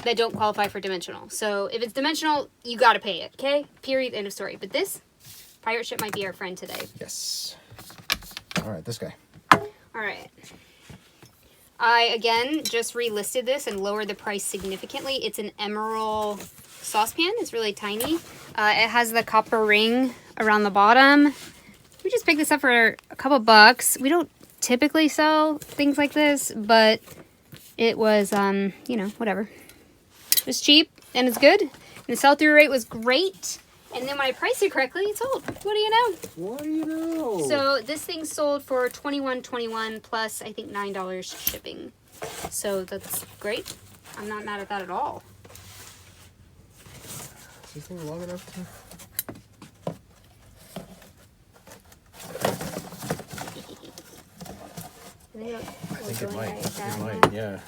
that don't qualify for dimensional. So if it's dimensional, you got to pay it, okay? Period, end of story. But this, Pirate Ship might be our friend today. Yes. All right, this guy. All right. I, again, just relisted this and lowered the price significantly. It's an emerald saucepan. It's really tiny. It has the copper ring around the bottom. We just picked this up for a couple bucks. We don't typically sell things like this, but it was, you know, whatever. It was cheap and it's good. And the sell-through rate was great. And then when I priced it correctly, it sold. What do you know? What do you know? So this thing sold for $21.21 plus I think $9 shipping. So that's great. I'm not mad at that at all. Is this thing long enough to? I think it might. It might, yeah.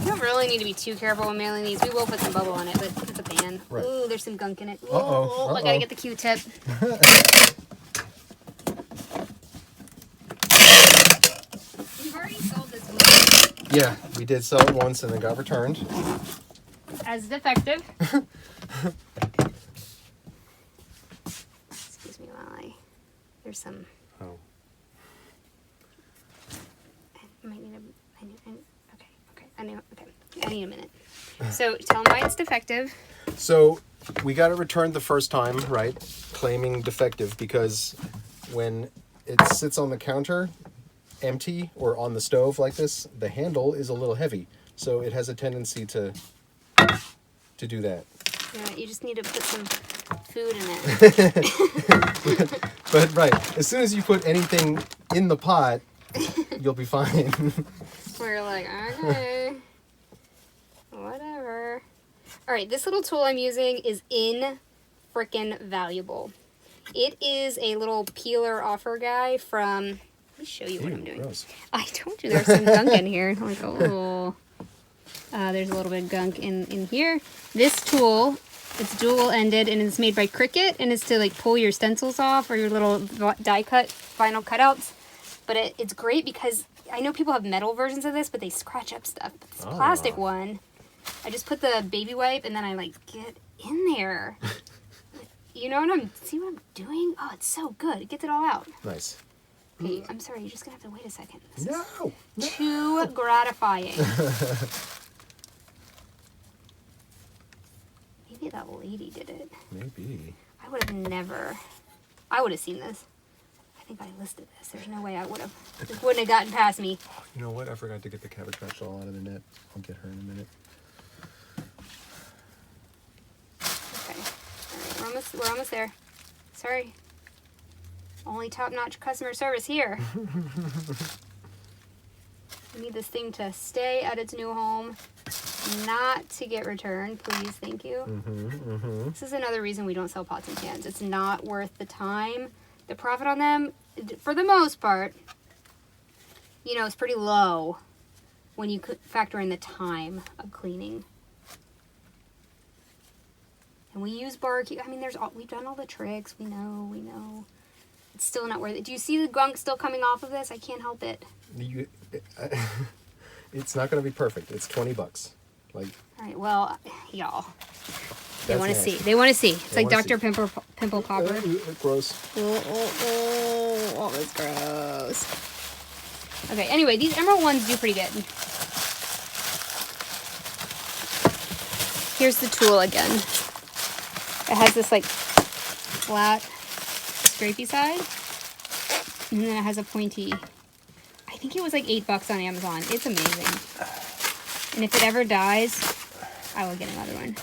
You don't really need to be too careful when mailing these. We will put some bubble on it, but it's a pan. Right. Ooh, there's some gunk in it. Ooh, Uh-oh. I gotta get the Q-tip. We've already sold this one. Yeah, we did sell it once and then got returned. As defective. Excuse me while there's some... Oh. I might need I need a minute. So tell them why it's defective. So we got it returned the first time, right? Claiming defective because when it sits on the counter empty or on the stove like this, the handle is a little heavy. So it has a tendency to do that. Yeah, you just need to put some food in it. But right, as soon as you put anything in the pot, you'll be fine. We're like, okay, whatever. All right, this little tool I'm using is freaking valuable. It is a little peeler offer guy from, let me show you what I'm doing. Gross. I told you there's some gunk in here. I'm like, oh, there's a little bit of gunk in here. This tool, it's dual-ended and it's made by Cricut and it's to like pull your stencils off or your little die cut vinyl cutouts. But it's great because I know people have metal versions of this, but they scratch up stuff. But this plastic one, I just put the baby wipe and then I like get in there. You know what see what I'm doing? Oh, it's so good. It gets it all out. Nice. Okay, I'm sorry. You're just going to have to wait a second. This No. is too gratifying. Maybe that lady did it. Maybe. I would have never. I would have seen this. I think I listed this. There's no way I would have. This wouldn't have gotten past me. You know what? I forgot to get the Cabbage Patch doll out of the net. I'll get her in a minute. Okay. All right, we're almost there. Sorry. Only top-notch customer service here. We need this thing to stay at its new home, not to get returned, please. Thank you. This is another reason we don't sell pots and pans. It's not worth the time. The profit on them, for the most part, you know, is pretty low when you factor in the time of cleaning. And we use bark. I mean, we've done all the tricks. We know. It's still not worth it. Do you see the gunk still coming off of this? I can't help it. It's not going to be perfect. It's $20. Like. All right. Well, y'all. They That's want to nasty. see. They want to see. It's They like wanna Dr. Pimple Popper. Gross. Oh, that's gross. Okay. Anyway, these emerald ones do pretty good. Here's the tool again. It has this like flat, scrapey side, and then it has a pointy. I think it was like $8 on Amazon. It's amazing. And if it ever dies, I will get another one.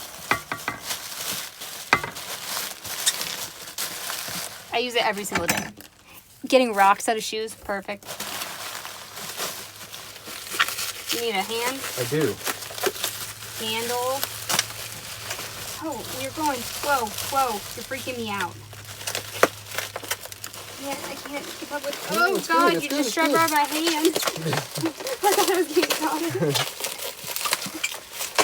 I use it every single day. Getting rocks out of shoes, perfect. You need a hand? I do. Handle. Oh, you're going slow. You're freaking me out. I can't keep up with. No, Oh it's God! good, You it's just good, shoved it's out my hand. I thought I was getting caught.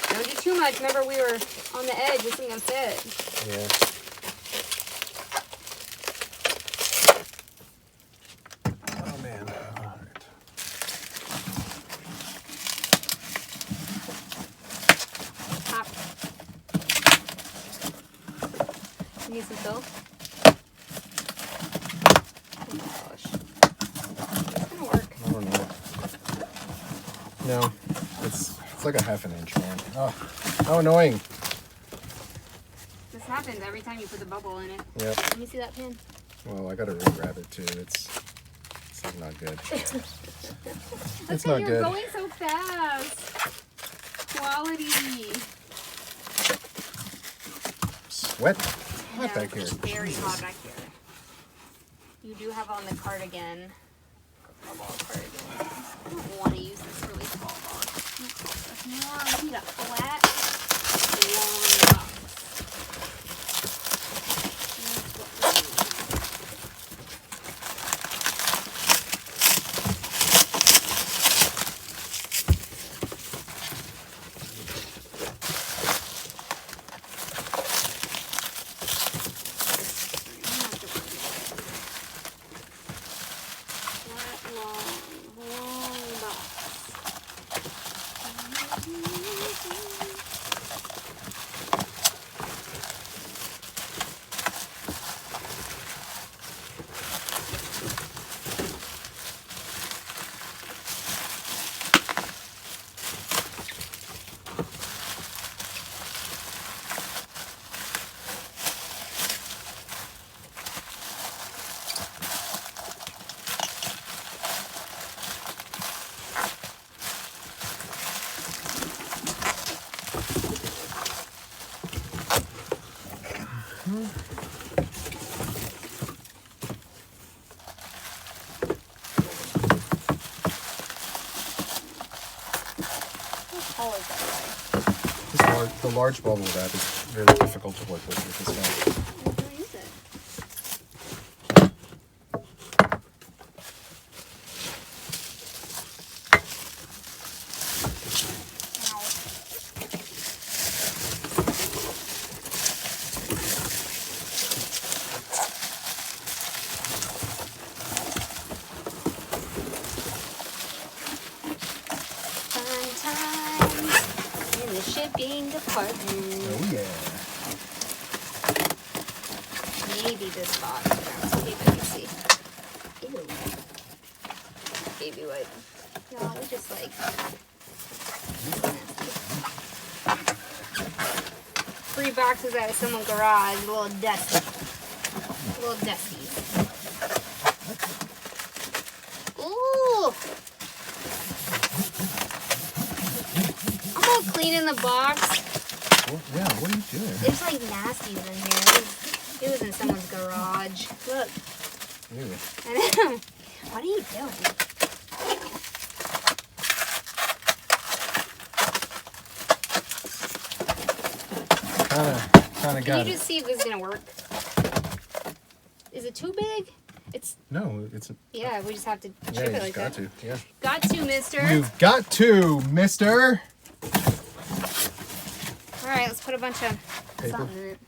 Don't do too much. Remember, we were on the edge. This isn't gonna fit. Yeah. Oh man. All right. Pop. You need some fill? Oh my gosh. It's gonna work. I don't know. No, it's like a half an inch, man. Oh, how annoying. happens every time you put the bubble in it. Yep. Let me see that pin. Well, I gotta re-grab it too. It's like not good. It's not you're good. going so fast. Quality. Sweat. Hot back here. Very Jesus. hot back here. You do have on the cardigan. A ball cardigan. I don't want to use this really small box. No, I need a flat, long box. The large bubble wrap is very difficult to work with this guy. I'm gonna use it. Fun times in the shipping department. Oh yeah. Maybe this box. Let's see if I can see. Ew. Baby wipe. No, they're just like free boxes out of someone's garage. A little dusty. A little dusty. Ooh. I'm all cleaning the box. Well, yeah, what are you doing? There's like nasties in here. It was in someone's garage. Look. Ew. I know. What are you doing? Kinda Can got you it. just see if this is gonna work? Is it too big? It's No, it's a, yeah. We just have to yeah, chip you it like got that. to. Yeah. Got to, Mister. You've got to, mister. All right, let's put a bunch of Paper. something in it.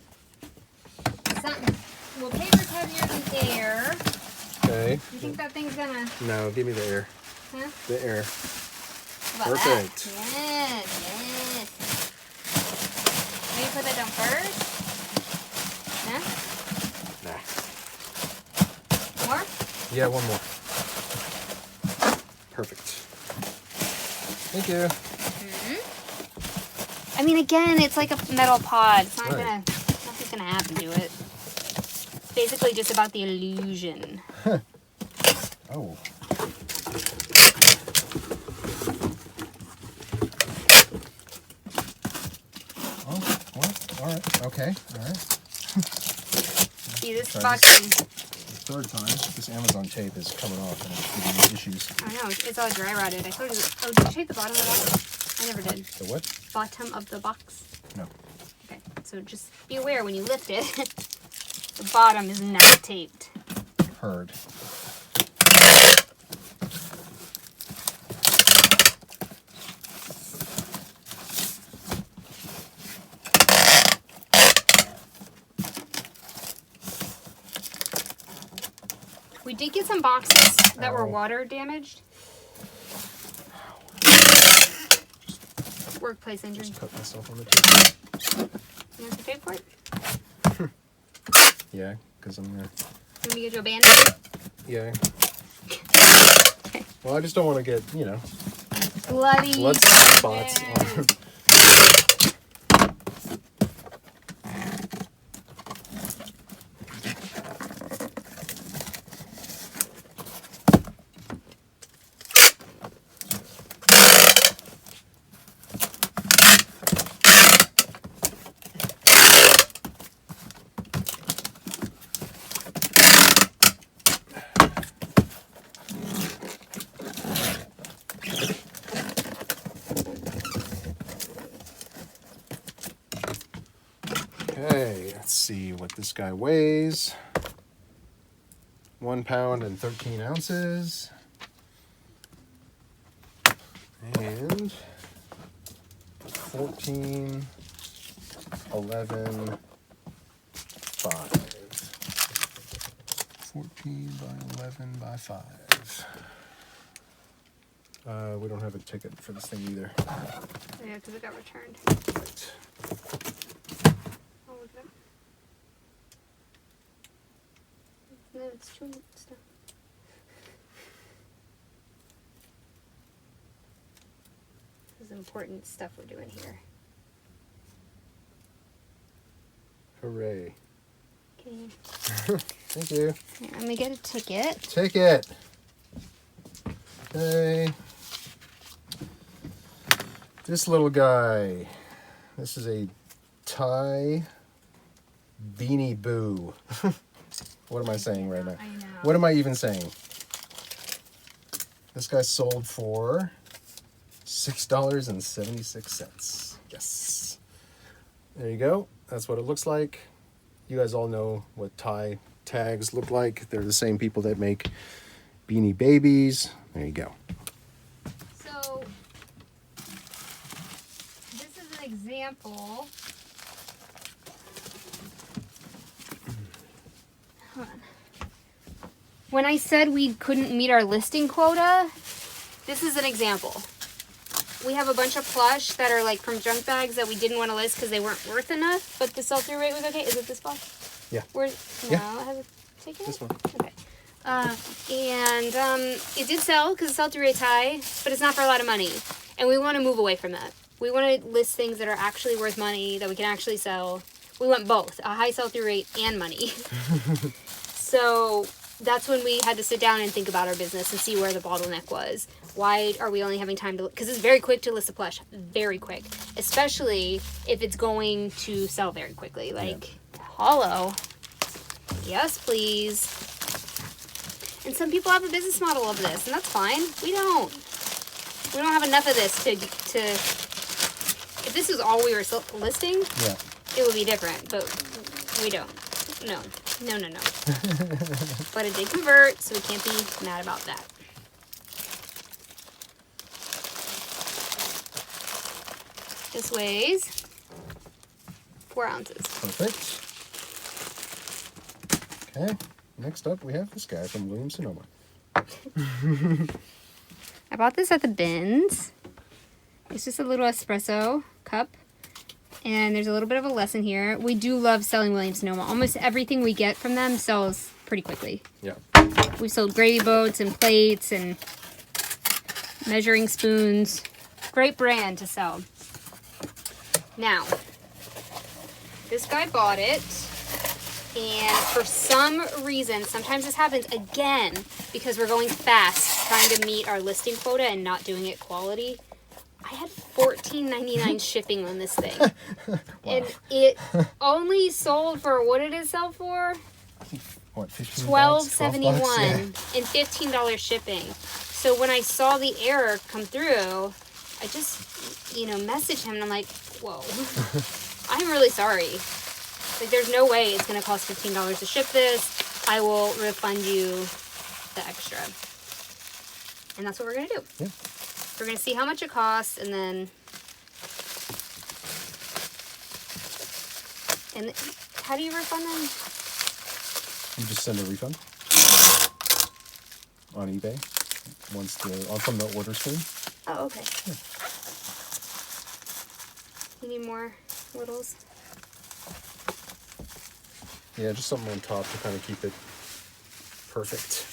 Something. Well, paper's heavier than air. Okay. You think that thing's gonna? No, give me the air. Huh? The air. How about Perfect. That? Yes. Maybe put that down first. Huh? Nah. More? Yeah, one more. Perfect. Thank you. I mean, again, it's like a metal pod. It's not Right. nothing's gonna happen to it. It's basically just about the illusion. Oh. Oh, what? All right. Okay. All right. See, this Try box. The third time, this Amazon tape is coming off and it's giving me issues. I know it's all dry rotted. I told you. Oh, did you shake the bottom of the box? I never did. The what? Bottom of the box. No. Okay, so just be aware when you lift it, the bottom is not taped. Heard. We did get some boxes that were Ow. water damaged. Workplace injury. Just cut myself on the tape. You have to pay for it? Yeah, because I'm gonna. Let me get you a band-aid. Yeah. Well, I just don't want to get, you know, Bloody blood spots on. see what this guy weighs. 1 pound and 13 ounces. And 14, 11, 5. 14 by 11 by 5. We don't have a ticket for this thing either. Yeah, because it got returned. Right. I'll look it up. No, it's true stuff. This is important stuff we're doing here. Hooray. Okay. Thank you. Here, I'm gonna get a ticket. Ticket. Okay. This little guy. This is a Thai Beanie Boo. What am I saying right now? I know. What am I even saying? This guy sold for $6.76. Yes. There you go. That's what it looks like. You guys all know what Thai tags look like. They're the same people that make Beanie Babies. There you go. So, this is an example. Hold on. When I said we couldn't meet our listing quota, this is an example. We have a bunch of plush that are like from junk bags that we didn't want to list because they weren't worth enough, but the sell-through rate was okay. Is it this box? Yeah. No, Yeah. it has a ticket? This one. Okay. It did sell because the sell-through rate's high, but it's not for a lot of money. And we want to move away from that. We want to list things that are actually worth money, that we can actually sell. We want both, a high sell-through rate and money. So that's when we had to sit down and think about our business and see where the bottleneck was. Why are we only having time to... Because it's very quick to list a plush. Very quick. Especially if it's going to sell very quickly. Like, hollow. Yes, please. And some people have a business model of this, and that's fine. We don't. We don't have enough of this to if this is all we were listing, Yeah. it would be different, but we don't. No. But it did convert, so we can't be mad about that. This weighs 4 ounces. Perfect. Okay. Next up, we have this guy from Williams-Sonoma. I bought this at the bins. It's just a little espresso cup. And there's a little bit of a lesson here. We do love selling Williams-Sonoma. Almost everything we get from them sells pretty quickly. Yeah. We've sold gravy boats and plates and measuring spoons. Great brand to sell. Now, this guy bought it. And for some reason, sometimes this happens again because we're going fast trying to meet our listing quota and not doing it quality. I had $14.99 shipping on this thing. Wow. And it only sold for, what did it sell for? What, $15? $12.71 and $15 shipping. So when I saw the error come through, I just, messaged him and I'm like, whoa, I'm really sorry. Like, there's no way it's going to cost $15 to ship this. I will refund you the extra. And that's what we're going to do. Yeah. We're going to see how much it costs, and then... And how do you refund them? You just send a refund on eBay from the order screen. Oh, okay. Yeah. You need more littles? Yeah, just something on top to kind of keep it perfect.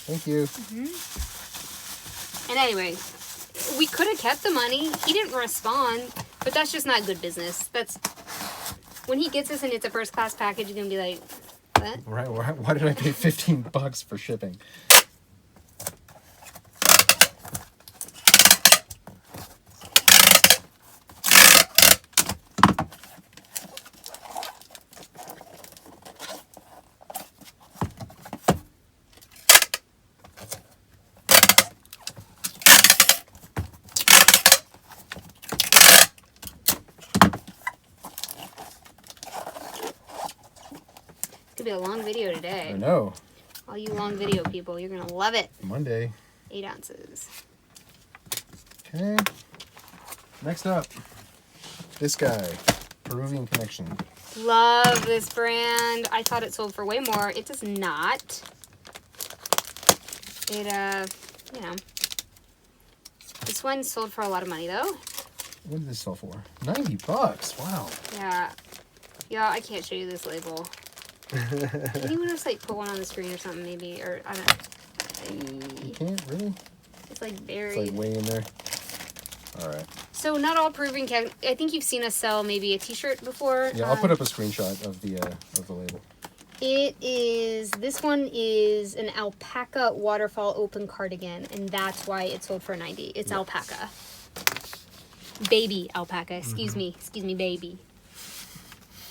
Thank you. Mm-hmm. And anyway, we could have kept the money. He didn't respond, but that's just not good business. That's when he gets this and it's a first class package, he's gonna be like, what? Right, why did I pay $15 for shipping? be a long video today. I know. All you long video people, you're going to love it. Monday. 8 ounces. Okay. Next up, this guy, Peruvian Connection. Love this brand. I thought it sold for way more. It does not. It, you know. This one sold for a lot of money, though. What did this sell for? $90. Wow. Yeah. Yeah, I can't show you this label. Maybe we'll just, like, put one on the screen or something, maybe. Or, I don't know. You can't? Really? It's, like, buried. It's, like, way in there. All right. So, not all Peruvian I think you've seen us sell maybe a t-shirt before. Yeah, I'll put up a screenshot of the label. It is, this one is an alpaca waterfall open cardigan, and that's why it sold for $90. It's alpaca. Baby alpaca, excuse me, baby.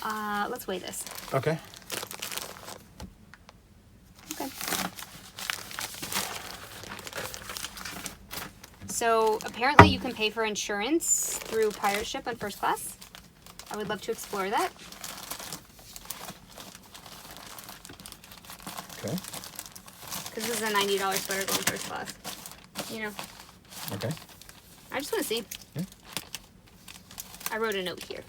Let's weigh this. Okay. Okay. So apparently you can pay for insurance through pirate ship on first class. I would love to explore that. Okay. Because this is a $90 sweater going first class. You know. Okay. I just want to see. Yeah. I wrote a note here.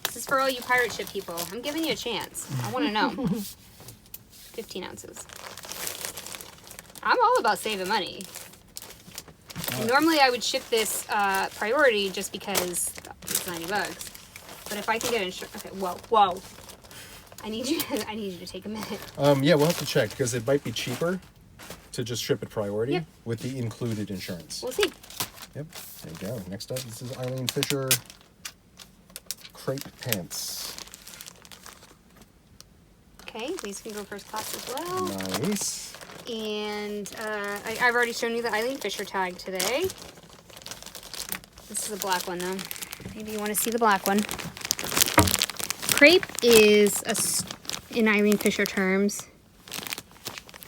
This is for all you pirate ship people. I'm giving you a chance. I want to know. 15 ounces. I'm all about saving money. And normally I would ship this priority just because it's $90. But if I can get insurance, okay, whoa. I need you to take a minute. Yeah, we'll have to check because it might be cheaper to just ship it priority Yep. with the included insurance. We'll see. Yep. There you go. Next up, this is Eileen Fisher crepe pants. Okay, these can go first class as well. Nice. And I've already shown you the Eileen Fisher tag today. This is a black one though. Maybe you want to see the black one. Crepe is in Eileen Fisher terms.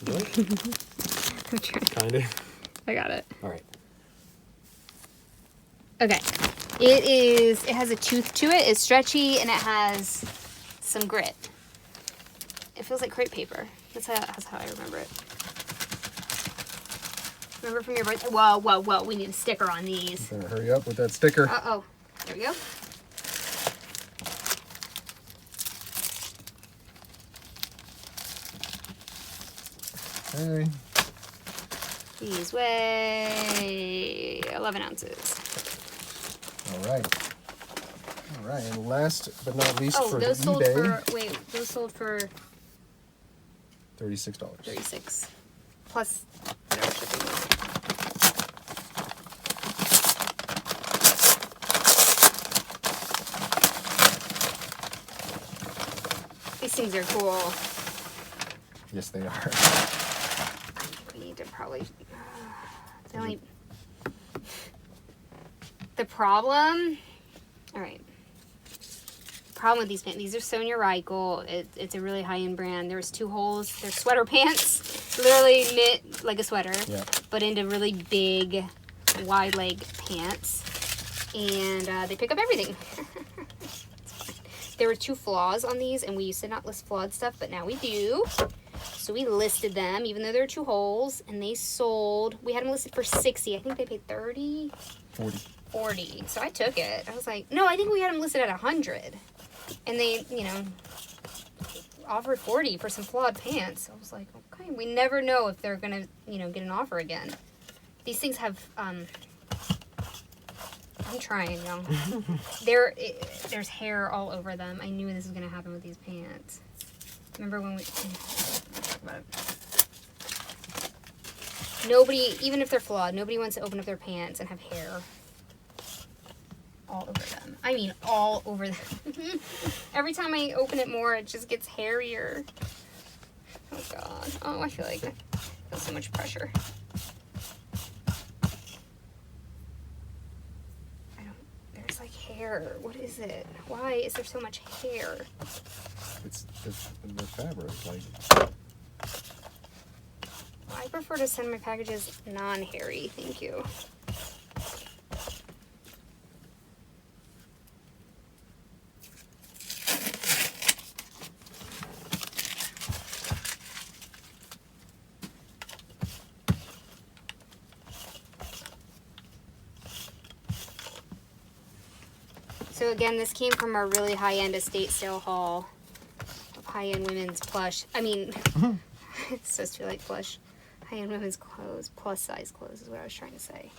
Really? Kind of. I got it. All right. Okay. It has a tooth to it. It's stretchy and it has some grit. It feels like crepe paper. That's how I remember it. Remember from your birthday? Whoa. We need a sticker on these. Better hurry up with that sticker. Uh-oh. There we go. Okay. These weigh 11 ounces. All right. And last but not least for those sold eBay. those sold for $36. $36 plus whatever shipping. These things are cool. Yes, they are. We need to probably. The problem. All right. The problem with these pants, these are Sonia Reichel. It's a really high-end brand. There's 2 holes. They're sweater pants, literally knit like a sweater, Yeah. but into really big, wide leg pants, and they pick up everything. There were 2 flaws on these, and we used to not list flawed stuff, but now we do. So we listed them, even though there were 2 holes, and they sold. We had them listed for $60. I think they paid $30. 40. So I took it. I was like, no, I think we had them listed at $100, and they, offered $40 for some flawed pants. I was like, okay, we never know if they're gonna, get an offer again. These things have, I'm trying, y'all. There's hair all over them. I knew this was gonna happen with these pants. Remember when we? Nobody, even if they're flawed, nobody wants to open up their pants and have hair all over them. I mean, all over them. Every time I open it more, it just gets hairier. Oh God. Oh, I feel like I feel so much pressure. There's like hair. What is it? Why is there so much hair? It's the fabric, like. I prefer to send my packages non-hairy. Thank you. So again, this came from our really high-end estate sale haul of high-end women's plush. I mean, it's supposed to be like plush. High-end women's clothes, plus size clothes is what I was trying to say.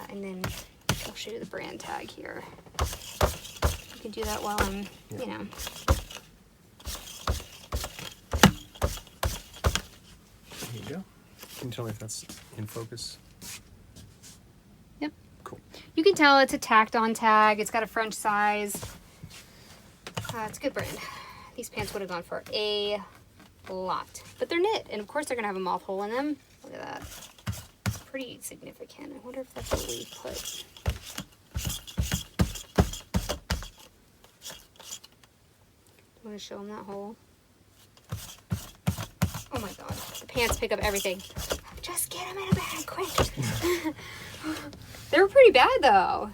And then I'll show you the brand tag here. You can do that while I'm, you know. There you go. Can you tell me if that's in focus? Yep. Cool. You can tell it's a tacked on tag. It's got a French size. It's a good brand. These pants would have gone for a lot. But they're knit, and of course they're going to have a moth hole in them. Look at that. Pretty significant. I wonder if that's what we put. Do you want to show them that hole? Oh my god. The pants pick up everything. Just get them in a bag, quick. They were pretty bad though.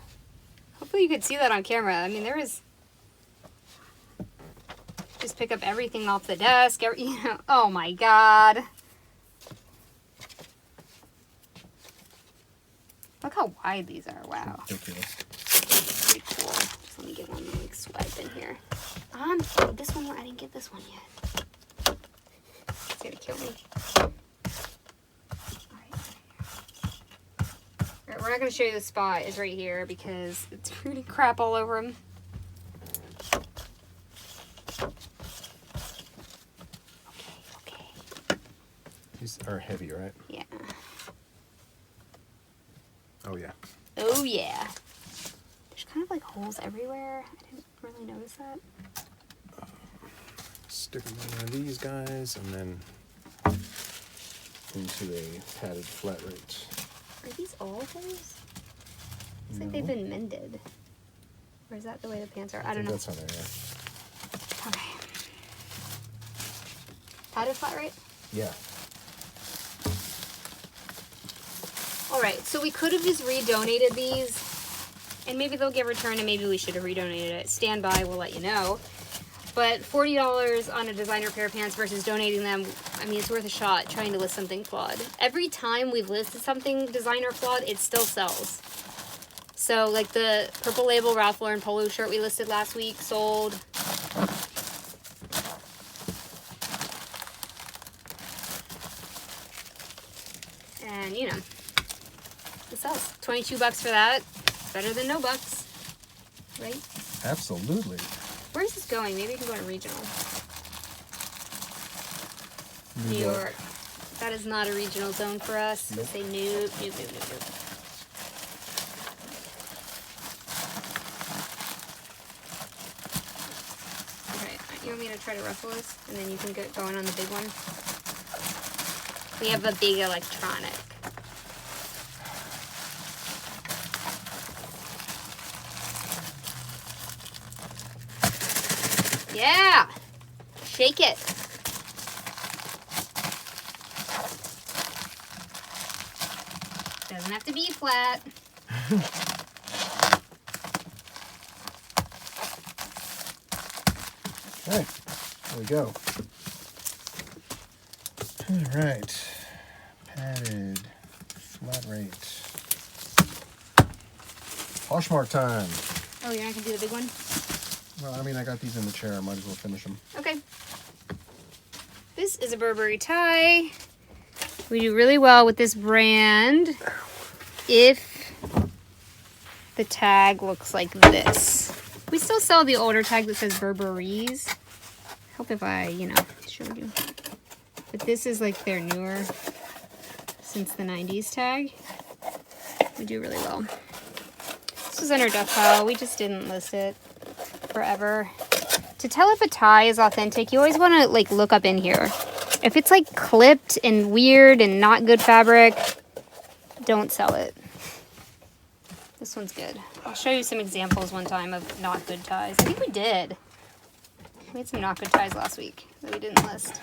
Hopefully you could see that on camera. I mean, there was... Just pick up everything off the desk. You know, oh my god. Look how wide these are. Wow. Ridiculous. Pretty cool. Just let me get one like swipe in here. This one, I didn't get this one yet. It's gonna kill me. Alright, we're not gonna show you the spot. It's right here because it's pretty crap all over them. Okay. These are heavy, right? Yeah. Oh, yeah. Oh yeah. There's kind of like holes everywhere. I didn't really notice that. Stick them on one of these guys and then into a padded flat rate. Are these all holes? Looks like they've been mended. Or is that the way the pants are? I don't know. That's how they are. Okay. Padded flat rate? Yeah. Alright, so we could have just redonated these. And maybe they'll get returned and maybe we should have redonated it. Stand by, we'll let you know. But $40 on a designer pair of pants versus donating them, I mean, it's worth a shot trying to list something flawed. Every time we've listed something designer flawed, it still sells. So, like the Purple Label Ralph Lauren polo shirt we listed last week sold. And, you know, it sells. $22 for that. Better than no bucks. Right? Absolutely. Where is this going? Maybe we can go to regional. New York. That is not a regional zone for us. Nope. Say nope, nope, nope, nope, nope. Okay, you want me to try to ruffle this? And then you can get going on the big one? We have a big electronic. Yeah! Shake it. Doesn't have to be flat. Okay, there we go. All right, padded, flat rate. Poshmark time. Oh, you're not gonna do the big one? Well, I mean, I got these in the chair. I might as well finish them. Okay. This is a Burberry tie. We do really well with this brand if the tag looks like this. We still sell the older tag that says Burberry's. Hope if I, you know, showed you. But this is like their newer, since the 90s tag. We do really well. This was in our duck pile. We just didn't list it forever. To tell if a tie is authentic, you always want to like look up in here. If it's like clipped and weird and not good fabric, don't sell it. This one's good. I'll show you some examples one time of not good ties. I think we did. We had some not good ties last week that we didn't list.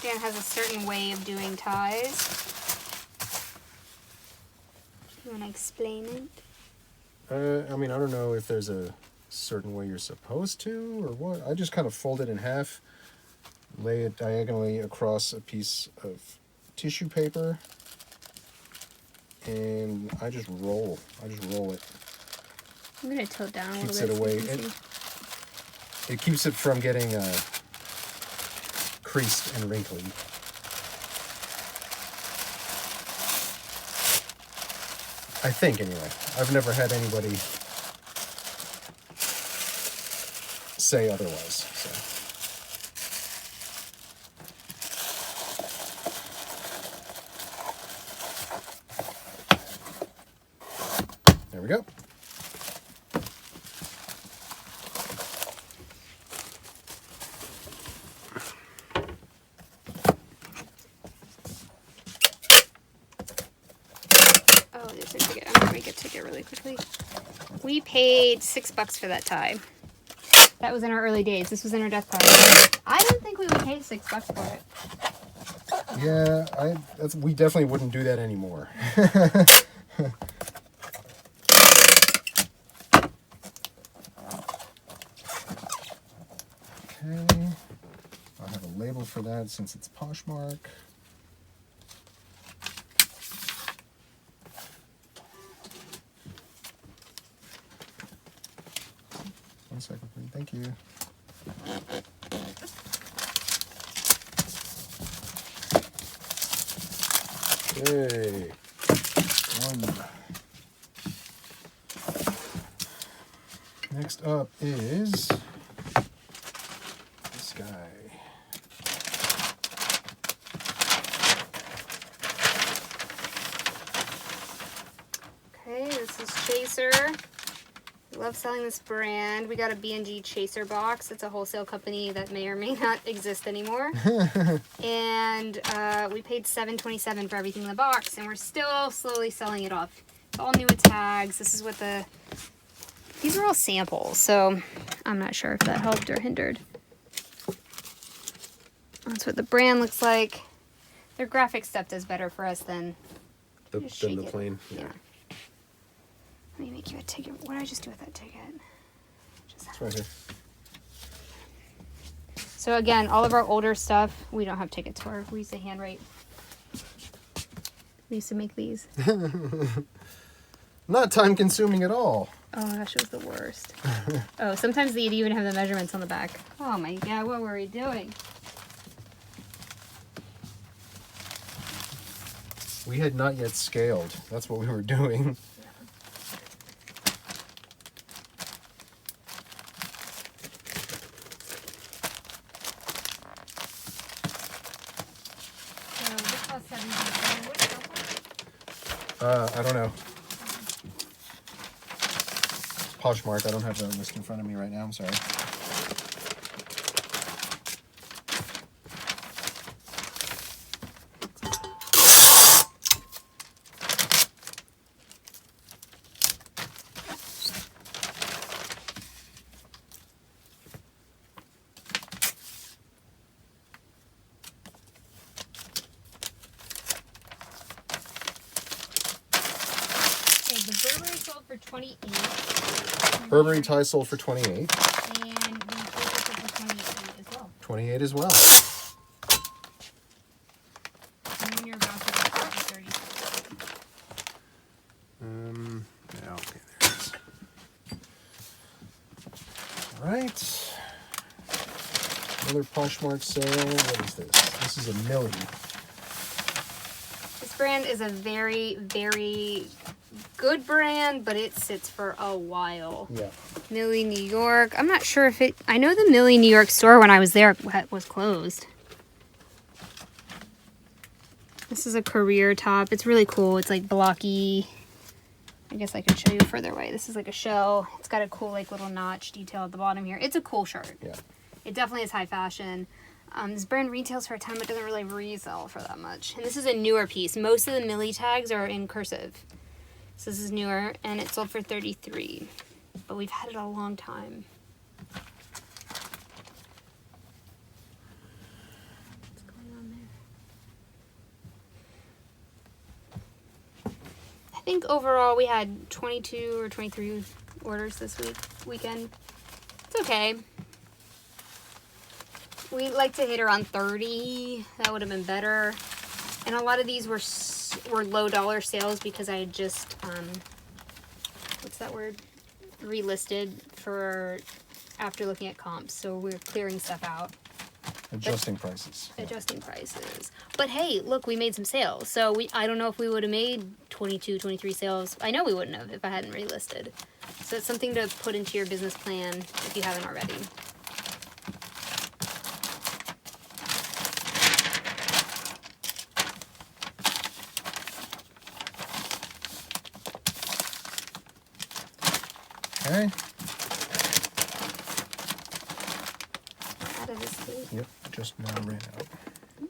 Dan has a certain way of doing ties. You want to explain it? I mean, I don't know if there's a certain way you're supposed to, or what? I just kind of fold it in half, lay it diagonally across a piece of tissue paper, and I just roll it. I'm gonna tilt down a Keeps little bit. it away. It keeps it from getting creased and wrinkly. I think, anyway. I've never had anybody say otherwise. So. There we go. Oh, there's a ticket. I'm gonna make a ticket really quickly. We paid $6 for that tie. That was in our early days. This was in our death card. I don't think we would pay $6 for it. Yeah, we definitely wouldn't do that anymore. Okay, I'll have a label for that since it's Poshmark. One second, please. Thank you. Okay. One. Next up is this guy. Okay, this is Chaser. We love selling this brand. We got a B&G Chaser box. It's a wholesale company that may or may not exist anymore. And we paid $7.27 for everything in the box, and we're still slowly selling it off. It's all new with tags. This is what these are all samples, so I'm not sure if that helped or hindered. That's what the brand looks like. Their graphic stuff does better for us than The shake plain. it. Yeah. Let me make you a ticket. What did I just do with that ticket? It's right here. So again, all of our older stuff, we don't have tickets for. We used to handwrite. We used to make these. Not time consuming at all. Oh my gosh, it was the worst. Oh, sometimes they'd even have the measurements on the back. Oh my god, what were we doing? We had not yet scaled. That's what we were doing. So this cost $17. What's it I don't know. Poshmark. I don't have the list in front of me right now. I'm sorry. Okay, the Burberry sold for $28. Burberry tie sold for 28. And the Chaser sold for $28 as well. 28 as well. And then your voucher was for $30. Yeah, okay, there it is. All right. Another Poshmark sale. What is this? This is a Millie. This brand is a very, very good brand, but it sits for a while. Yeah. Millie, New York. I'm not sure if it... I know the Millie, New York store when I was there was closed. This is a career top. It's really cool. It's like blocky. I guess I can show you further away. This is like a shell. It's got a cool like little notch detail at the bottom here. It's a cool shirt. Yeah. It definitely is high fashion. This brand retails for a time, but doesn't really resell for that much. And this is a newer piece. Most of the Millie tags are in cursive. So this is newer, and it sold for $33. But we've had it a long time. What's going on there? I think overall we had 22 or 23 orders this weekend. It's okay. We like to hit around 30. That would have been better. And a lot of these were low dollar sales because I had just, what's that word? Relisted for after looking at comps. So we're clearing stuff out. Adjusting prices. Adjusting prices. But hey, look, we made some sales. So I don't know if we would have made 22, 23 sales. I know we wouldn't have if I hadn't relisted. So it's something to put into your business plan if you haven't already. Okay. Out of this tape. Yep, just now ran out. No.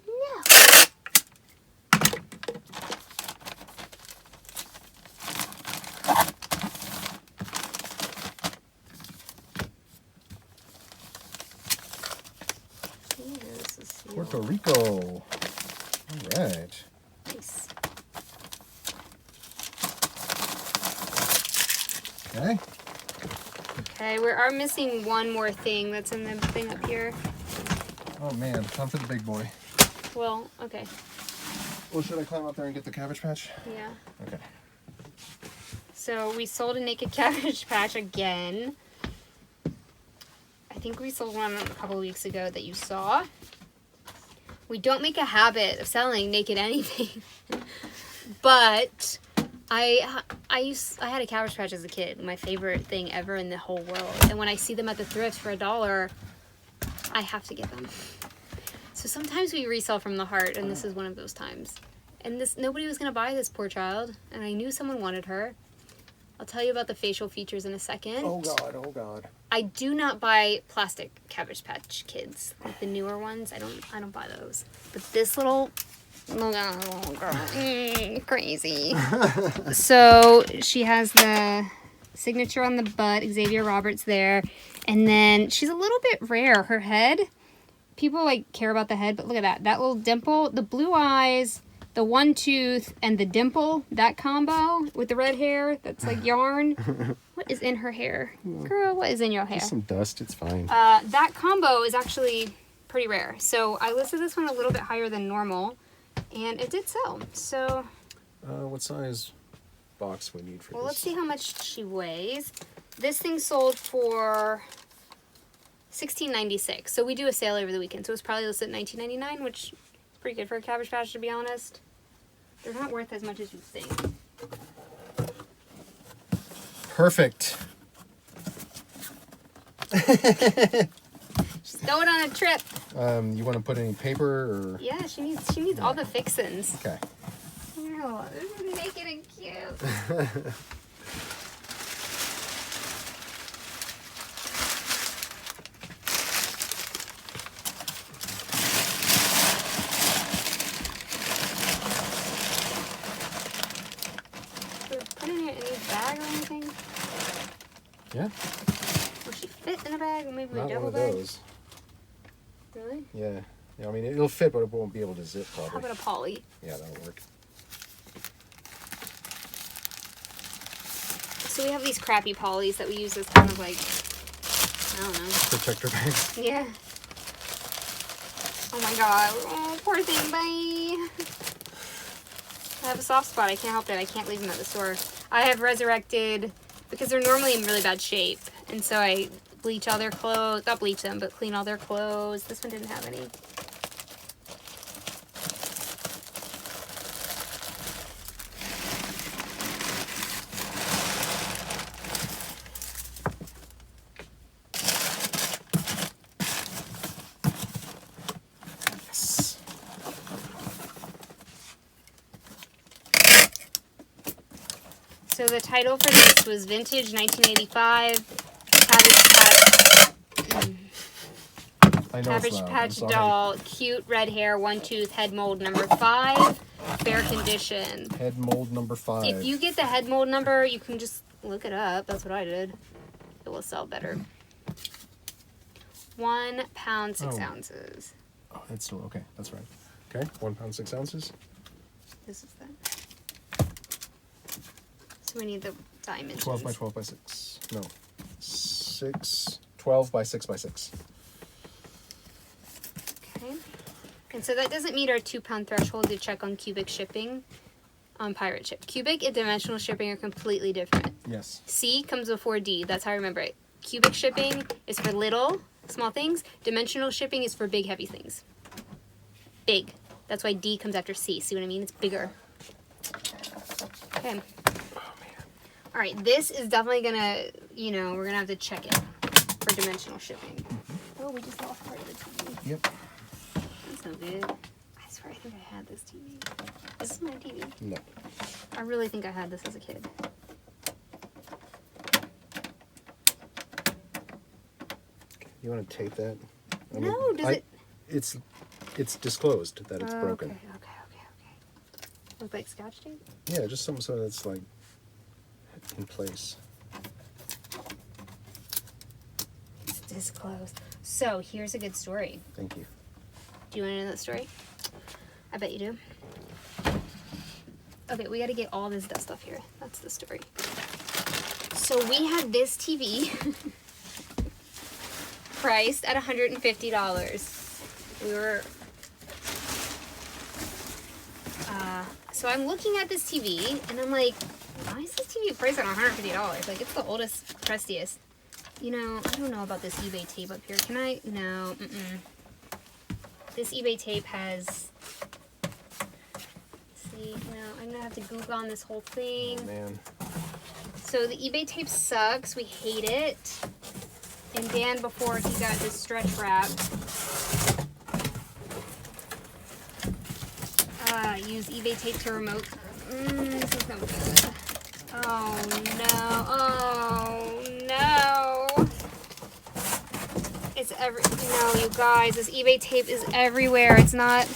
Yeah, this is sealed. Puerto Rico. All right. Nice. Okay. Okay, we are missing one more thing that's in the thing up here. Oh man, time for the big boy. Well, okay. Well, should I climb up there and get the Cabbage Patch? Yeah. Okay. So we sold a naked Cabbage Patch again. I think we sold one a couple weeks ago that you saw. We don't make a habit of selling naked anything. But I had a Cabbage Patch as a kid, my favorite thing ever in the whole world. And when I see them at the thrift for $1, I have to get them. So sometimes we resell from the heart, and this is one of those times. And nobody was gonna buy this poor child, and I knew someone wanted her. I'll tell you about the facial features in a second. Oh god, oh god. I do not buy plastic Cabbage Patch Kids, like the newer ones. I don't buy those. But this little girl, crazy. So she has the signature on the butt, Xavier Roberts there, and then she's a little bit rare. Her head, people like care about the head, but look at that little dimple, the blue eyes, the one tooth, and the dimple, that combo with the red hair that's like yarn. What is in her hair? Girl, what is in your hair? Just some dust, it's fine. That combo is actually pretty rare. So I listed this one a little bit higher than normal, and it did sell. So What size box we need for well, this? let's see how much she weighs. This thing sold for $16.96. So we do a sale over the weekend. So it's probably listed at $19.99, which is pretty good for a Cabbage Patch, to be honest. They're not worth as much as you think. Perfect. Just going on a trip. You want to put any paper or? Yeah, she needs all the fixins. Okay. Oh, this is naked and cute. Put in any bag or anything? Yeah. Will she fit in a bag? Maybe Not a double one of bag? those. Really? Yeah. I mean, it'll fit, but it won't be able to zip How probably. about a poly? Yeah, that'll work. So we have these crappy polys that we use as kind of like, I don't know. Protector bag. Yeah. Oh my god. Oh, poor thing. Bye. I have a soft spot. I can't help it. I can't leave them at the store. I have resurrected, because they're normally in really bad shape. And so I bleach all their clothes. Not bleach them, but clean all their clothes. This one didn't have any. So the title for this was Vintage 1985 Cabbage Patch Doll, cute red hair, one tooth, head mold number 5, fair condition. Head mold number 5. If you get the head mold number, you can just look it up. That's what I did. It will sell better. 1 pound 6 ounces. Oh, that's still okay. That's right. Okay, 1 pound 6 ounces. This is that. So we need the dimensions. 12 by 12 by 6. No. 6, 12 by 6 by 6. Okay. And so that doesn't meet our 2-pound threshold to check on cubic shipping on pirate ship. Cubic and dimensional shipping are completely different. Yes. C comes before D. That's how I remember it. Cubic shipping is for little, small things. Dimensional shipping is for big, heavy things. Big. That's why D comes after C. See what I mean? It's bigger. Okay. All right, this is definitely gonna, you know, we're gonna have to check it for dimensional shipping. Oh, we just lost part of the TV. Yep. That's no good. I swear I think I had this TV. This is my TV. No. I really think I had this as a kid. You want to tape that? No, does it? It's disclosed that it's broken. Okay. Look like Scotch tape? Yeah, just something so that's like in place. It's disclosed. So here's a good story. Thank you. Do you want to know that story? I bet you do. Okay, we got to get all this dust off here. That's the story. So we had this TV priced at $150. We were... so I'm looking at this TV, and I'm like, why is this TV priced at $150? Like, it's the oldest, crustiest. You know, I don't know about this eBay tape up here. Can I? No, This eBay tape has... See, no, I'm gonna have to Google on this whole thing. Oh, man. So the eBay tape sucks. We hate it. And Dan, before he got this stretch wrap, use eBay tape to remote. This is no good. Oh no! Oh no! It's no, you guys. This eBay tape is everywhere. It's not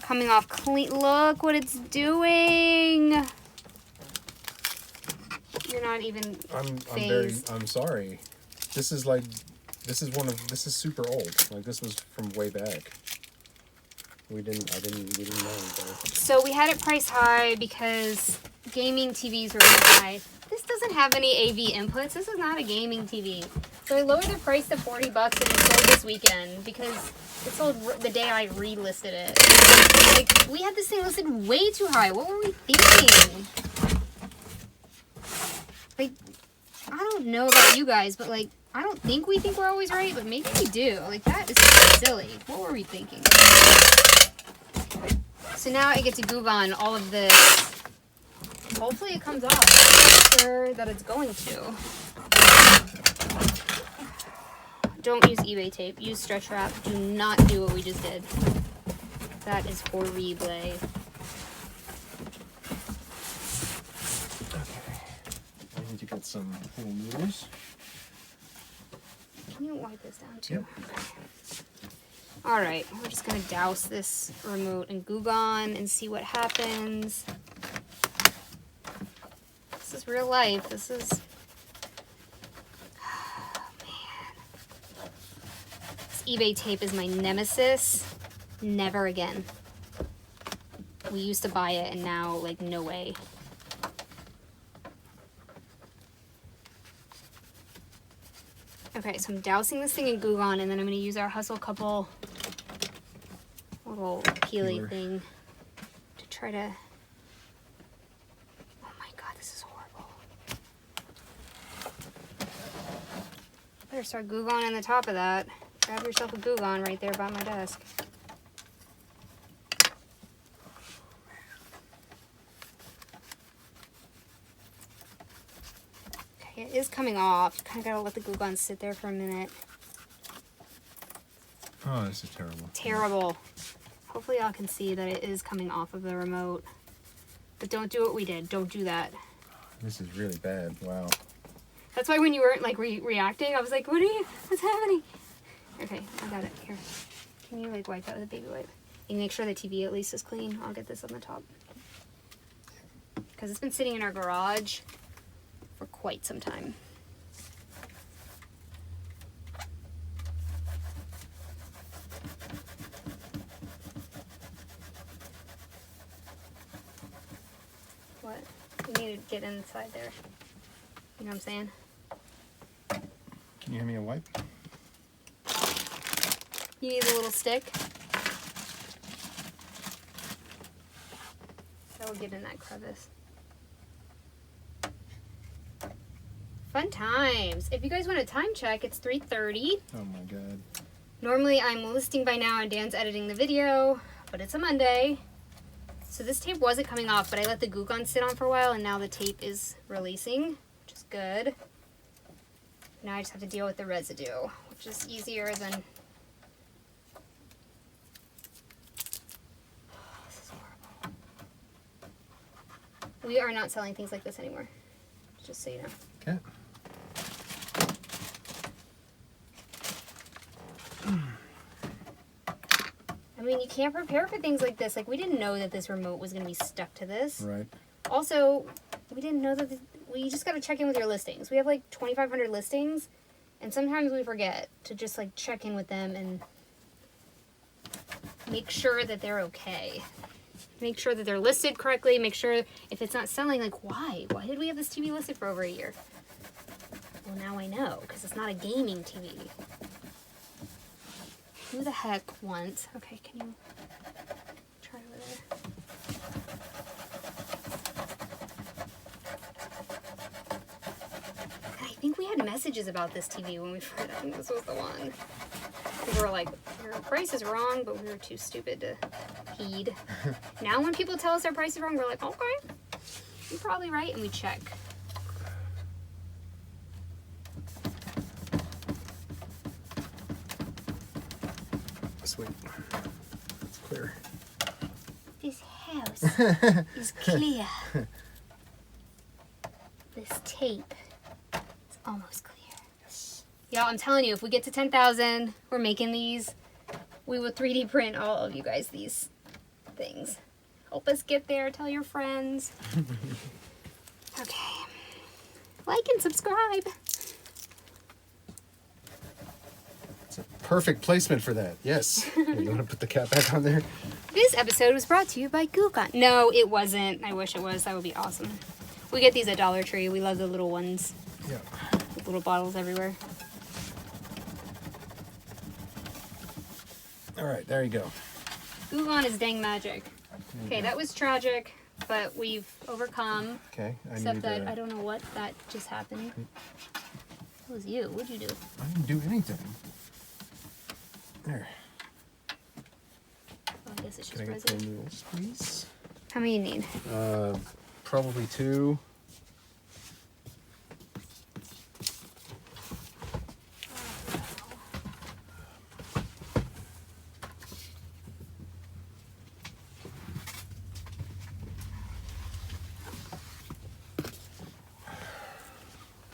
coming off clean. Look what it's doing. You're not even phased. I'm sorry. This is super old. Like, this was from way back. We didn't know. But... So we had it priced high because gaming TVs were really high. This doesn't have any AV inputs. This is not a gaming TV. So I lowered the price to $40 and it sold this weekend because it sold the day I relisted it. Like, we had this thing listed way too high. What were we thinking? Like, I don't know about you guys, but like, I don't think we think we're always right, but maybe we do. Like, that is silly. What were we thinking? So now I get to Google on all of this. Hopefully it comes off. I'm sure that it's going to. Don't use eBay tape. Use stretch wrap. Do not do what we just did. That is horrible. Okay. I need to get some little noodles. Can you wipe this down too? Yep. Okay. All right, we're just gonna douse this remote in Goo Gone and see what happens. This is real life. This is, oh, man. This eBay tape is my nemesis. Never again. We used to buy it and now, like, no way. Okay, so I'm dousing this thing in Goo Gone, and then I'm going to use our Hustle Couple little peely thing to try to... Oh my god, this is horrible. Better start Goo Gone on the top of that. Grab yourself a Goo Gone right there by my desk. Okay, it is coming off. You kind of gotta let the Goo Gone sit there for a minute. Oh, this is terrible. Terrible. Hopefully y'all can see that it is coming off of the remote. But don't do what we did. Don't do that. This is really bad. Wow. That's why when you weren't like reacting, I was like, what's happening? Okay, I got it. Here. Can you like wipe that with a baby wipe? And make sure the TV at least is clean. I'll get this on the top. Because it's been sitting in our garage for quite some time. What? You need to get inside there. You know what I'm saying? Can you hand me a wipe? You need a little stick. That will get in that crevice. Fun times. If you guys want a time check, it's 3:30. Oh my god. Normally I'm listing by now and Dan's editing the video, but it's a Monday. So this tape wasn't coming off, but I let the glue gun sit on for a while and now the tape is releasing, which is good. Now I just have to deal with the residue, which is easier than... This is horrible. We are not selling things like this anymore, just so you know. Okay. I mean, you can't prepare for things like this. Like, we didn't know that this remote was going to be stuck to this. Right. Also, we didn't know that... You just got to check in with your listings. We have like 2,500 listings, and sometimes we forget to just like check in with them and make sure that they're okay. Make sure that they're listed correctly. Make sure if it's not selling, like, why? Why did we have this TV listed for over a year? Well, now I know, because it's not a gaming TV. Who the heck wants... Okay, can you try over there? I think we had messages about this TV when we first... I think this was the one. We were like, your price is wrong, but we were too stupid to heed. Now when people tell us our price is wrong, we're like, okay, you're probably right, and we check. Sweet. It's clear. This house is clear. This tape is almost clear. Yes. Y'all, I'm telling you, if we get to 10,000, we're making these. We will 3D print all of you guys these things. Help us get there. Tell your friends. Okay. Like and subscribe. Perfect placement for that. Yes. Here, you want to put the cap back on there? This episode was brought to you by Goo Gone. No, it wasn't. I wish it was. That would be awesome. We get these at Dollar Tree. We love the little ones. Yeah. With little bottles everywhere. All right, there you go. Goo Gone is dang magic. Okay, that was tragic, but we've overcome. Okay, Except that I don't know what that just happened. It was you. What'd you do? I didn't do anything. There. Oh, I guess it's Can I just get the residue. noodles, please? How many you need? Probably 2.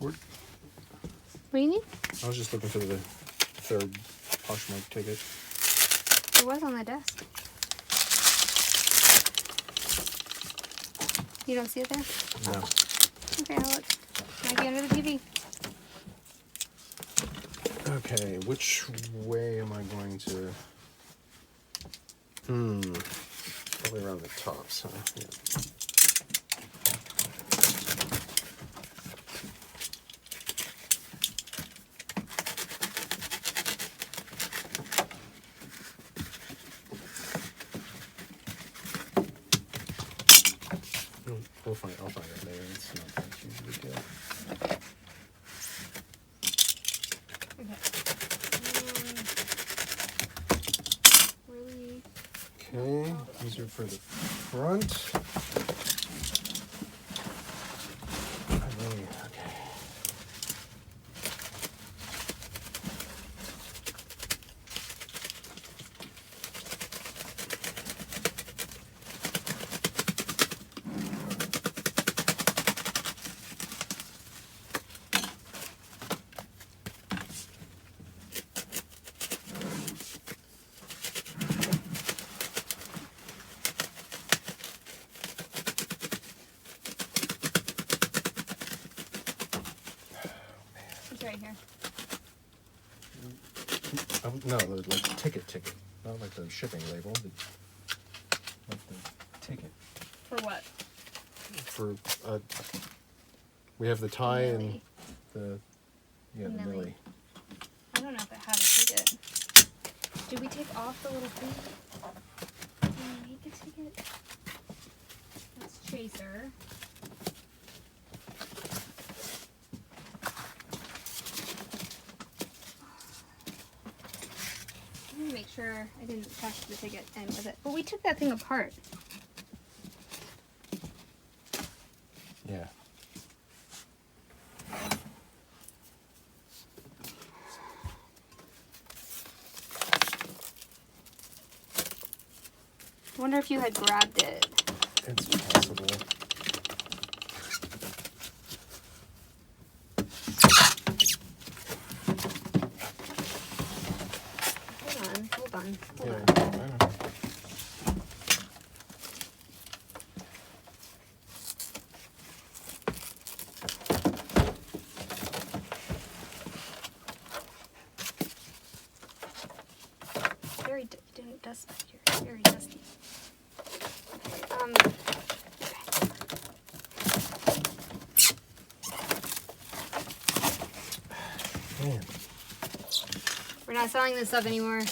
What do you need? I was just looking for the third Poshmark ticket. It was on the desk. You don't see it there? No. Okay, I'll look. Might be under the TV. Okay, which way am I going to... Probably around the tops, huh? Yeah. I'll find it later. It's not that huge of a deal. Okay, these are for the front. Okay. Right here. No, the like ticket, not like the shipping label. Like the ticket. For what? For we have the tie and Millie. the Millie. Millie. I don't know if it had a ticket. Did we take off the little thing? Did we make it take it? That's Chaser. Let me make sure I didn't touch the ticket in with it. But we took that thing apart. Yeah. I wonder if you had grabbed it. It's possible. Hold on. Yeah, On. I know. Very dusty here. Very dusty. Okay, Man. we're not selling this stuff anymore.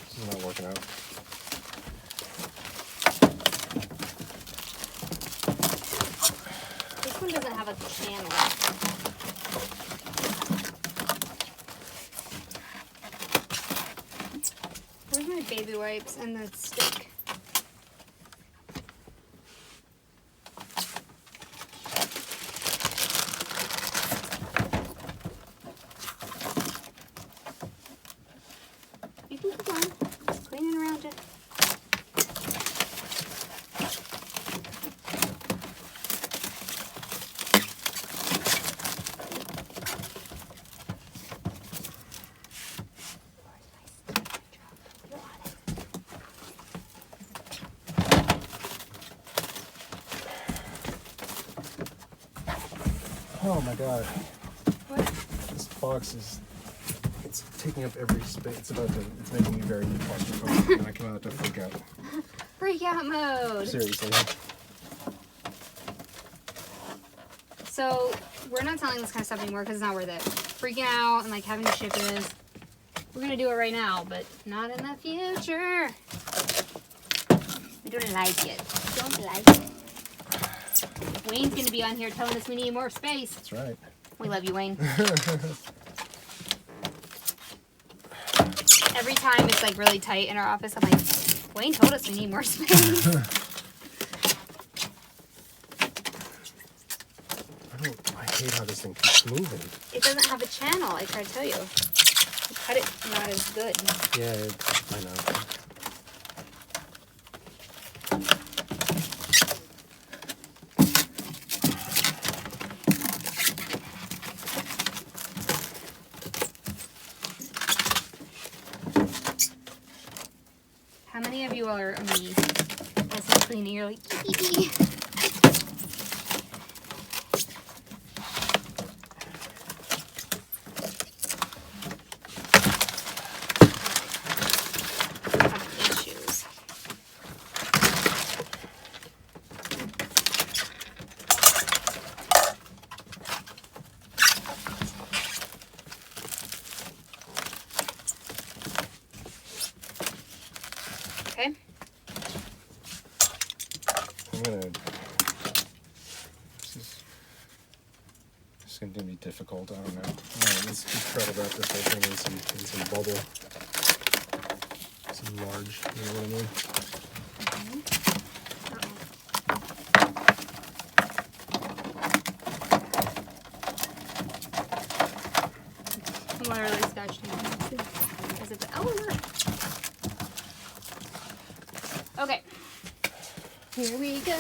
This is not working out. This one doesn't have a channel. Where's my baby wipes and the stick? You can keep on cleaning around it. Oh my god. What? This box is, it's taking up every space. It's making me very claustrophobic and I cannot to freak out. Freak out mode. Seriously. So we're not selling this kind of stuff anymore because it's not worth it. Freaking out and like having to ship this. We're gonna do it right now, but not in the future. We don't like it. Don't like it. Wayne's gonna be on here telling us we need more space. That's right. We love you, Wayne. Every time it's like really tight in our office, I'm like, Wayne told us we need more space. I hate how this thing keeps moving. It doesn't have a channel, I try to tell you. You cut it not as good. Yeah, I know. How many of you are me? As I'm cleaning, you're like, ee. Issues. Okay. I'm gonna. This is gonna be difficult. I don't know. Alright, let's just try to wrap this whole thing in some bubble. Some large, you know what I mean? I'm literally scratching it. As if, oh, look. Okay. Here we go.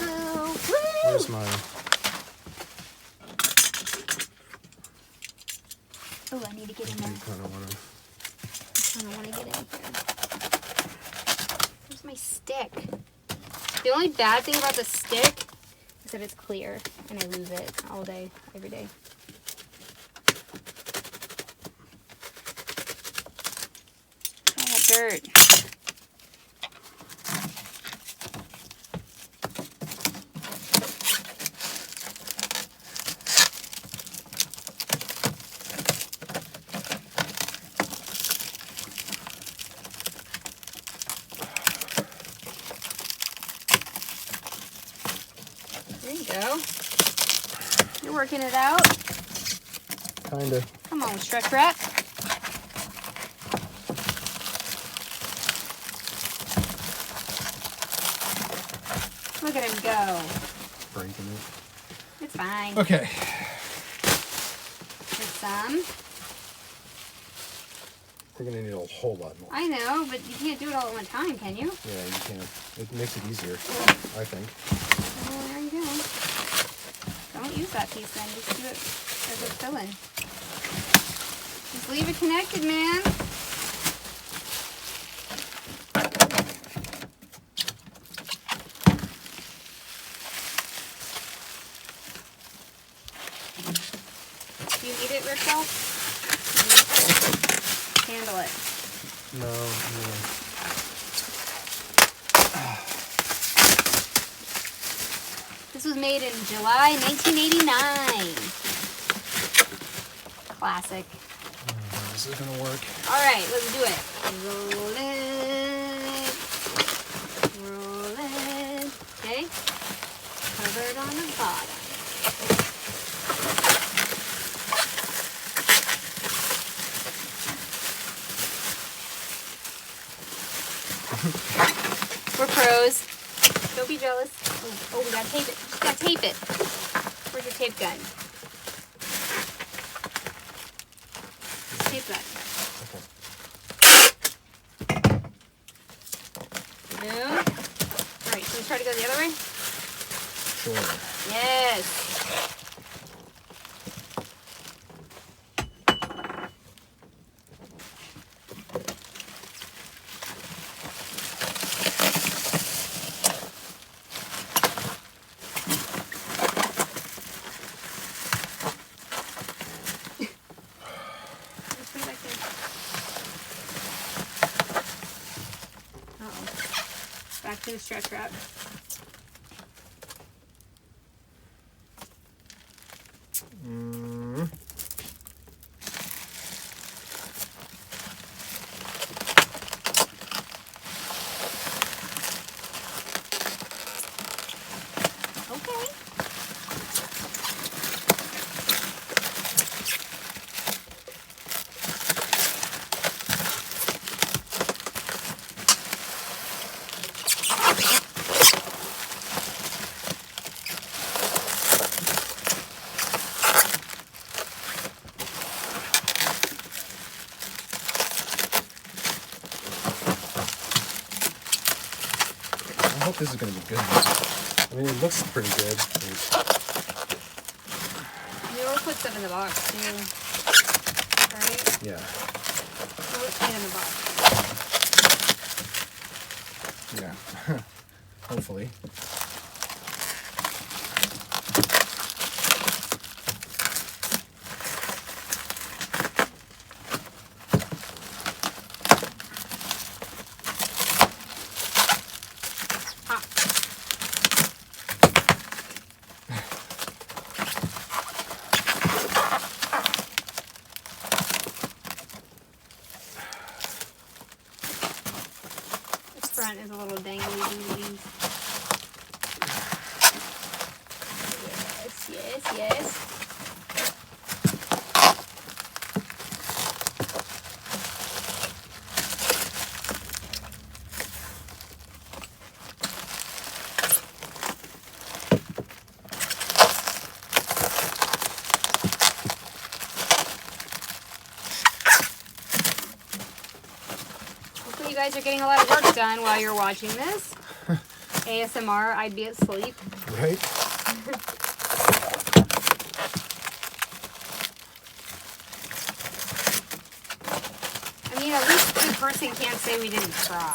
Woo! Where's my? in there. kind of want to. I don't want to get in here. Where's my stick? The only bad thing about the stick is that it's clear and I lose it all day, every day. Oh, that dirt. There you go. You're working it out. Kind of. Come on, stretch wrap. Look at him go. Breaking it. It's fine. Okay. Here's some. We're gonna need a whole lot more. I know, but you can't do it all at one time, can you? Yeah, you can. It makes it easier, I think. Well, there you go. Don't use that piece then. Just do it as a fill-in. Just leave it connected, man. Do you need it, Rachel? Handle it. No. This was made in July 1989. Classic. Is this gonna work? All right, let's do it. Roll it. Roll it. Okay. Covered on the bottom. We're pros. Don't be jealous. Oh, we gotta tape it. Just gotta tape it. Where's your tape gun? Tape that. Okay. Boom. Alright, should we try to go the other way? Sure. Yes. Just put it back there. Uh-oh. Back to the stretch wrap. Okay. I hope this is gonna be good. I mean, it looks pretty good. We'll put stuff in the box too. Right? Yeah. We'll put it in the box. Yeah. Hopefully. Ah. This front is a little dangly doodly. Yes, yes, yes. Hopefully you guys are getting a lot of work done while you're watching this. ASMR, I'd be asleep. Right? Relisting can't say we didn't try.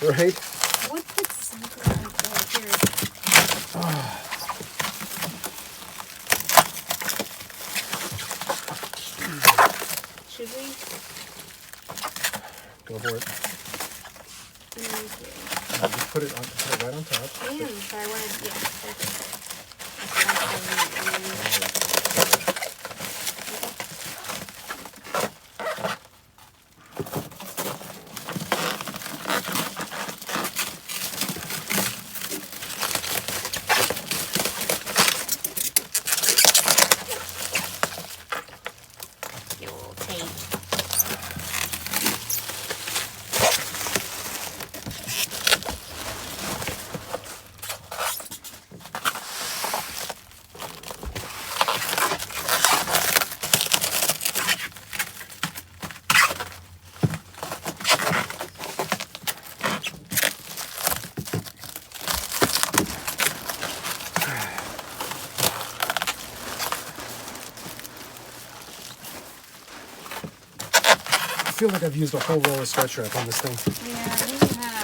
Right? What would something like that here? Should we? Go for it. Just put it right on top. Damn, but I wanted, yeah. Get a little tape. I feel like I've used a whole roll of stretch wrap on this thing. Yeah, I think you have.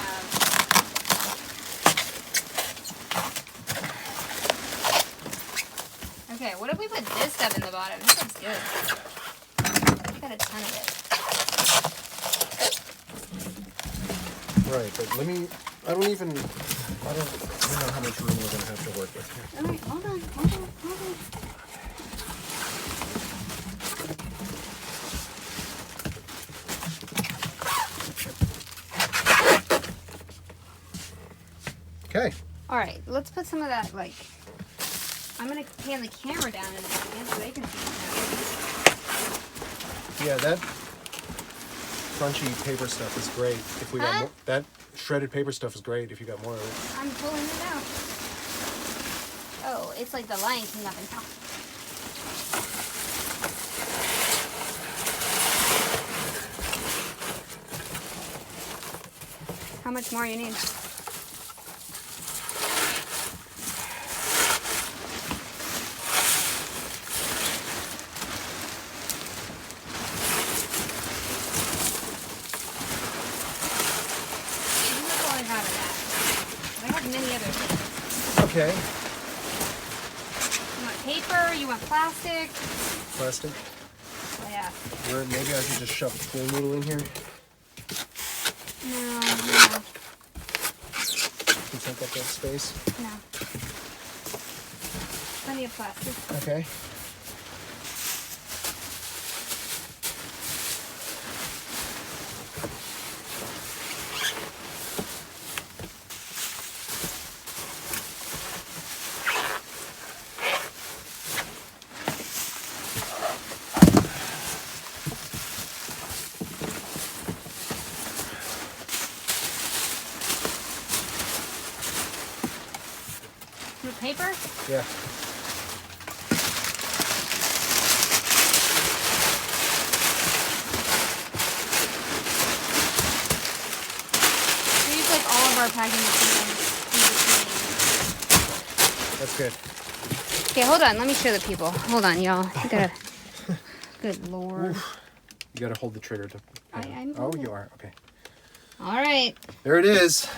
Okay, what if we put this stuff in the bottom? This looks good. I got a ton of it. Right, but let me. I don't know how much room we're gonna have to work with here. All right, hold on. Okay. All right, let's put some of that, like, I'm going to pan the camera down in a second so they can see it. Yeah, that crunchy paper stuff is great. If we got Huh? more, that shredded paper stuff is great if you got more of it. I'm pulling it out. Oh, it's like the Lion King up in top. How much more you need? Many other things. Okay. You want paper? You want plastic? Plastic. Oh, yeah. Maybe I should just shove the pool noodle in here. No. To take up that space. No. Plenty of plastic. Okay. With paper? Yeah. We use like all of our packing materials. That's good. Okay, hold on. Let me show the people. Hold on, y'all. I gotta... Good Lord. Oof. You gotta hold the trigger to. I'm Oh, you are. Okay. All right. There it is.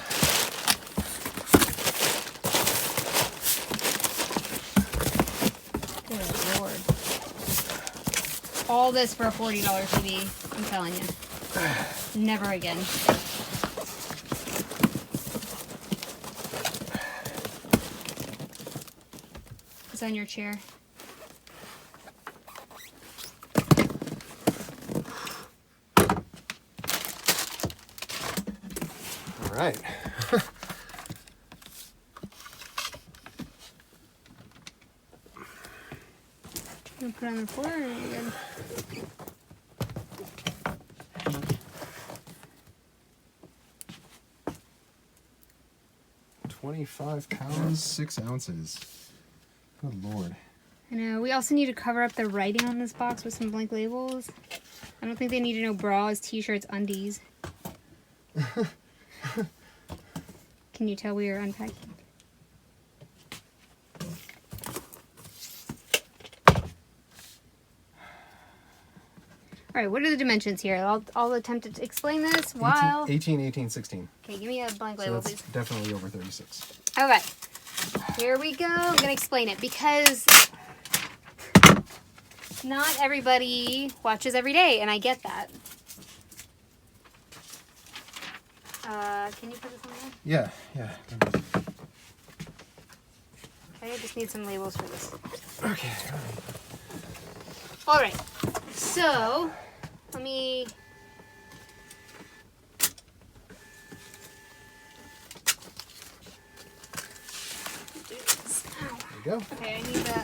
Good Lord. All this for a $40 TV. I'm telling you. Never again. It's on your chair. All right. You put it on the floor or are you good? 25 pounds, 6 ounces. Good Lord. I know. We also need to cover up the writing on this box with some blank labels. I don't think they need to know bras, t-shirts, undies. Can you tell we are unpacking? All right, what are the dimensions here? I'll attempt to explain this while... 18, 18, 16. Okay, give me a blank So label, that's please. definitely over 36. Okay, here we go. I'm going to explain it because not everybody watches every day, and I get that. Can you put this on there? Yeah. Okay, I just need some labels for this. Okay. All right, so let me... do this. Ow. There you go. Okay, I need the,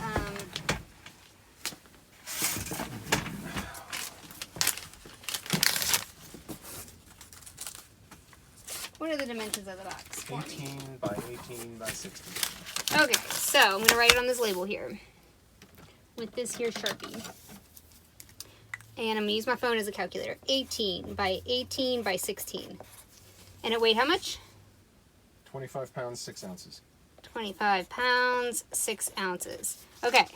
what are the dimensions of the box? 18 by 18 by 16. Okay, so I'm going to write it on this label here with this here Sharpie. And I'm going to use my phone as a calculator. 18 by 18 by 16. And it weighed how much? 25 pounds, 6 ounces. 25 pounds, 6 ounces. Okay.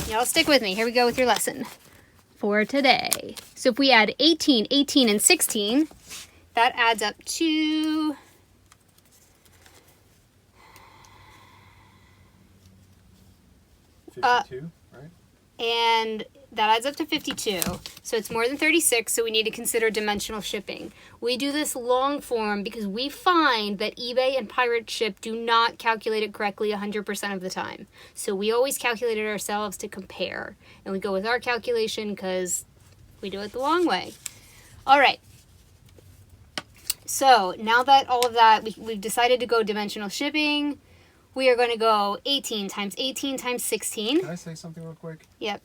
Y'all stick with me. Here we go with your lesson for today. So if we add 18, 18, and 16, that adds up to... 52, right? and that adds up to 52. So it's more than 36, so we need to consider dimensional shipping. We do this long form because we find that eBay and Pirate Ship do not calculate it correctly 100% of the time. So we always calculate it ourselves to compare. And we go with our calculation because we do it the long way. All right. So now that all of that, we've decided to go dimensional shipping, we are going to go 18 times 18 times 16. Can I say something real quick? Yep.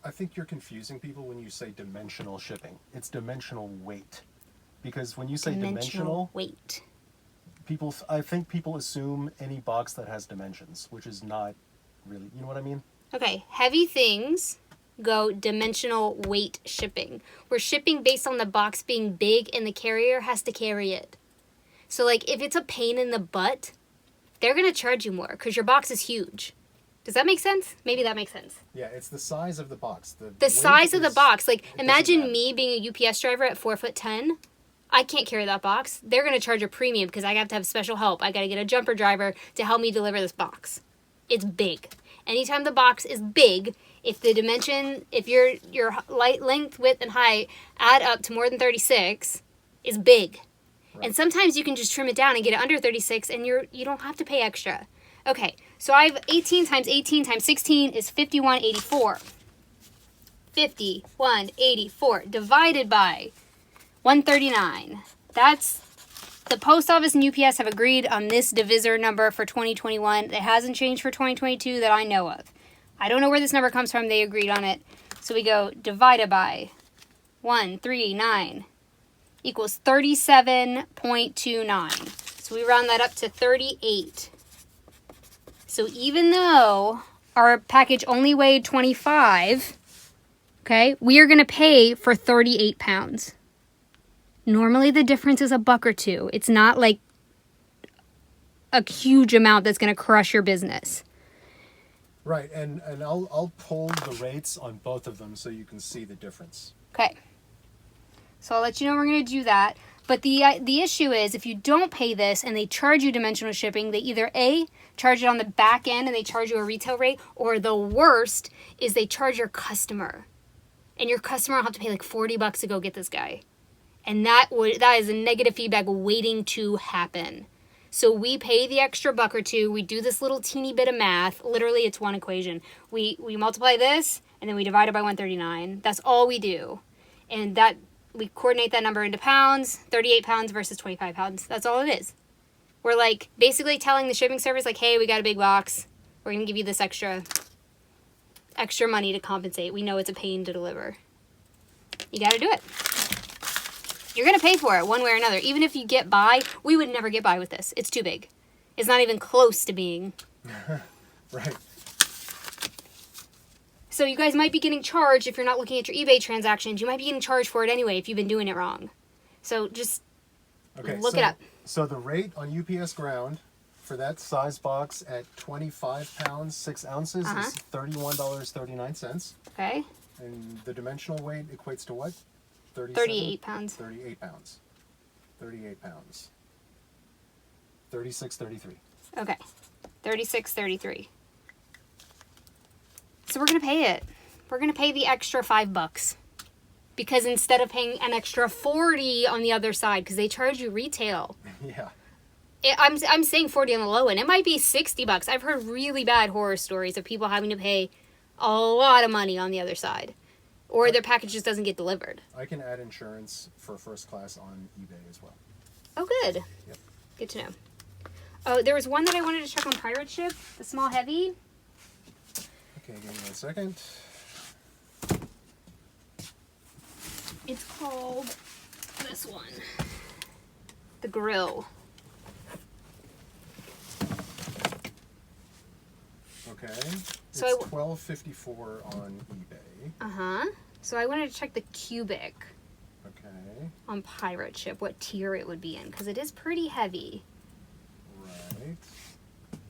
I think you're confusing people when you say dimensional shipping. It's dimensional weight. Because when you say dimensional weight. I think people assume any box that has dimensions, which is not really, you know what I mean? Okay, heavy things go dimensional weight shipping. We're shipping based on the box being big and the carrier has to carry it. So like if it's a pain in the butt, they're going to charge you more because your box is huge. Does that make sense? Maybe that makes sense. Yeah, it's the size of the box. The size of the box. Like imagine me being a UPS driver at 4'10". I can't carry that box. They're going to charge a premium because I have to have special help. I got to get a jumper driver to help me deliver this box. It's big. Anytime the box is big, if the dimension, if your length, width, and height add up to more than 36, is big. Right. And sometimes you can just trim it down and get it under 36, and you don't have to pay extra. Okay, so I have 18 times 18 times 16 is 5184. 5184 divided by 139. That's, the post office and UPS have agreed on this divisor number for 2021. It hasn't changed for 2022 that I know of. I don't know where this number comes from. They agreed on it. So we go divided by 139 equals 37.29. So we round that up to 38. So even though our package only weighed 25, okay, we are going to pay for 38 pounds. Normally the difference is $1 or $2. It's not like a huge amount that's going to crush your business. Right, and I'll pull the rates on both of them so you can see the difference. Okay. So I'll let you know we're going to do that. But the issue is if you don't pay this and they charge you dimensional shipping, they either A, charge it on the back end and they charge you a retail rate, or the worst is they charge your customer. And your customer will have to pay like $40 to go get this guy. And that is a negative feedback waiting to happen. So we pay the extra $1 or $2. We do this little teeny bit of math. Literally, it's one equation. We multiply this, and then we divide it by 139. That's all we do. And that we coordinate that number into pounds, 38 pounds versus 25 pounds. That's all it is. We're like basically telling the shipping service, like, hey, we got a big box. We're going to give you this extra money to compensate. We know it's a pain to deliver. You got to do it. You're going to pay for it one way or another. Even if you get by, we would never get by with this. It's too big. It's not even close to being. Right. So you guys might be getting charged if you're not looking at your eBay transactions. You might be getting charged for it anyway if you've been doing it wrong. So just look it up. So the rate on UPS ground for that size box at 25 pounds, 6 ounces is $31.39. Okay. And the dimensional weight equates to what? 38 pounds. 38 pounds. 38 pounds. 36.33. Okay. 36.33. So we're going to pay it. We're going to pay the extra $5. Because instead of paying an extra 40 on the other side, because they charge you retail. Yeah. I'm saying 40 on the low end. It might be $60. I've heard really bad horror stories of people having to pay a lot of money on the other side. Or their package just doesn't get delivered. I can add insurance for first class on eBay as well. Oh, good. Yep. Good to know. Oh, there was one that I wanted to check on Pirate Ship. The small heavy. Okay, give me 1 second. It's called this one. The Grill. Okay. So It's $12.54 on eBay. Uh-huh. So I wanted to check the cubic Okay. on Pirate Ship, what tier it would be in, because it is pretty heavy. Right. Let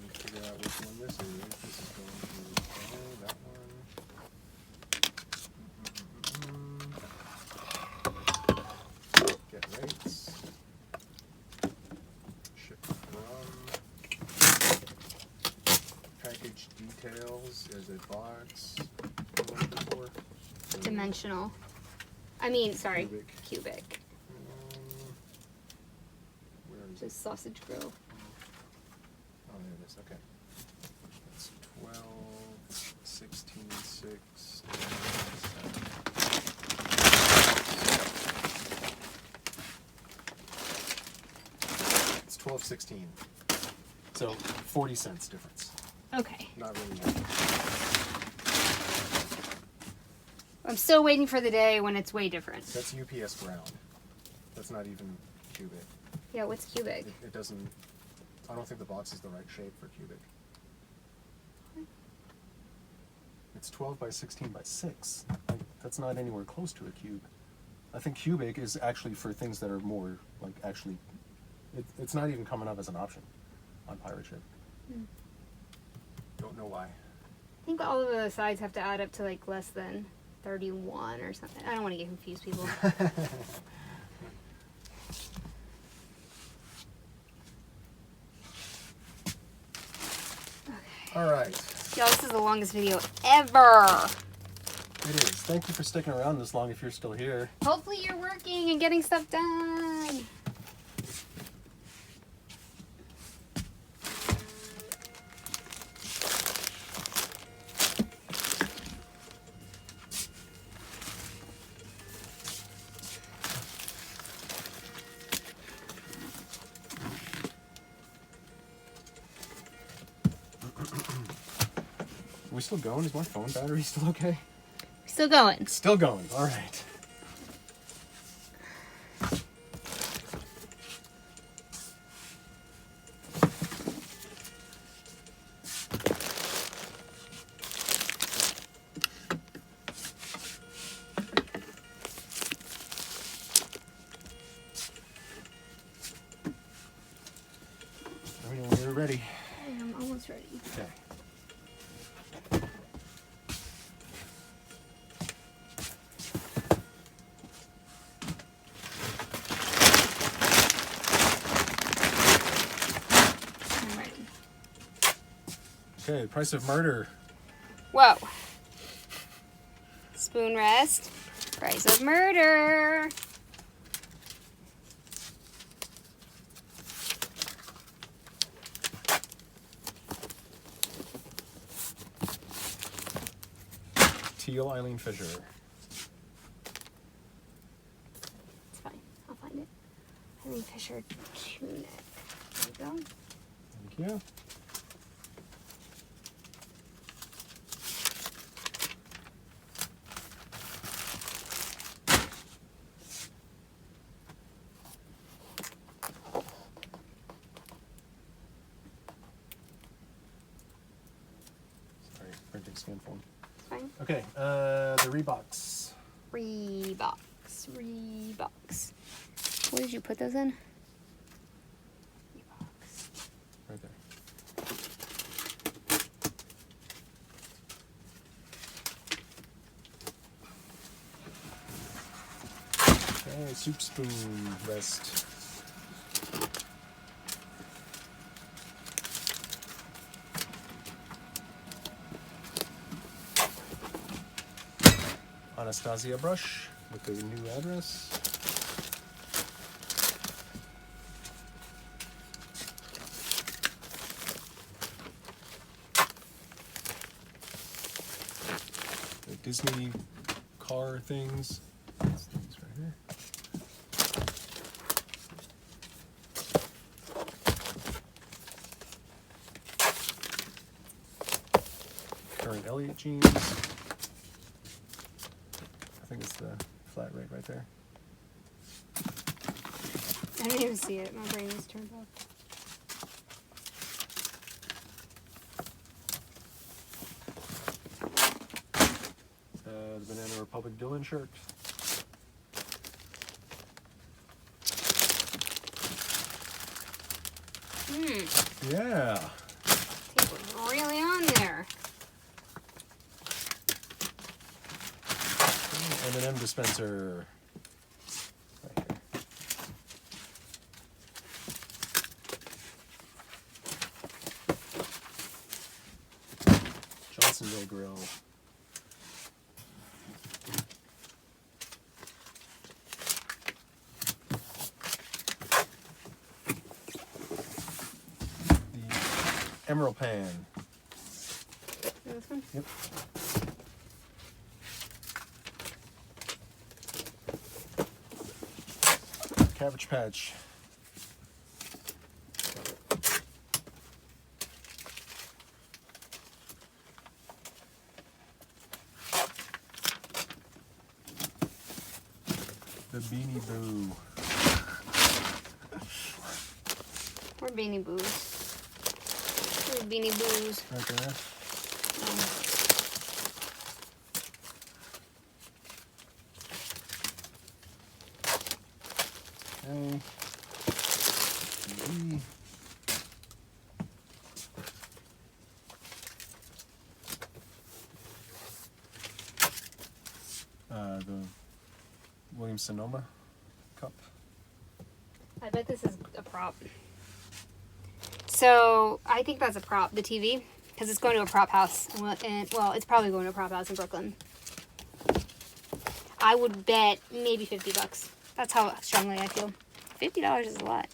me figure out which one this is. This is going to that one. Get rates. Ship from. Package details is a box. What was it before? Dimensional. I mean, sorry, Um, cubic. where is it? Just sausage grill. Oh, there it is. Okay. That's 12, 16, 6, 7. It's 12.16. So 40 cents difference. Okay. Not really much. I'm still waiting for the day when it's way different. That's UPS round. That's not even cubic. Yeah, what's cubic? It doesn't. I don't think the box is the right shape for cubic. It's 12 by 16 by 6. Like, that's not anywhere close to a cube. I think cubic is actually for things that are more, like, actually... It's not even coming up as an option on Pirate Ship. Don't know why. I think all of the sides have to add up to like less than 31 or something. I don't want to get confused, people. All right. Y'all, this is the longest video ever. It is. Thank you for sticking around this long if you're still here. Hopefully you're working and getting stuff done. Are we still going? Is my phone battery still okay? Still going. Still going. All right. Let me know when you're ready. I am almost ready. Okay. I'm ready. Okay, price of murder. Whoa. Spoon rest. Price of murder. Teal Eileen Fisher. It's fine. I'll find it. Eileen Fisher tunic. There we go. Thank you. Sorry, printing scan form. It's fine. Okay, the Reeboks. Reeboks. Reeboks. Where did you put those in? Reeboks. Right there. Soup spoon vest. Anastasia brush with the new address. The Disney car things. These things right here. Current Elliott jeans. I think it's the flat rate right there. I didn't even see it. My brain was turned off. The Banana Republic Dylan shirt. Yeah. Tape was really on there. M&M dispenser. Right here. Johnsonville grill. The Emerald pan. This one? Yep. Cabbage Patch. The Beanie Boo. Or Beanie Boos. Where's Beanie Boos? Right there. Okay. TV. The Williams Sonoma cup. I bet this is a prop. So I think that's a prop, the TV, because it's going to a prop house. And well, it's probably going to a prop house in Brooklyn. I would bet maybe $50. That's how strongly I feel. $50 is a lot.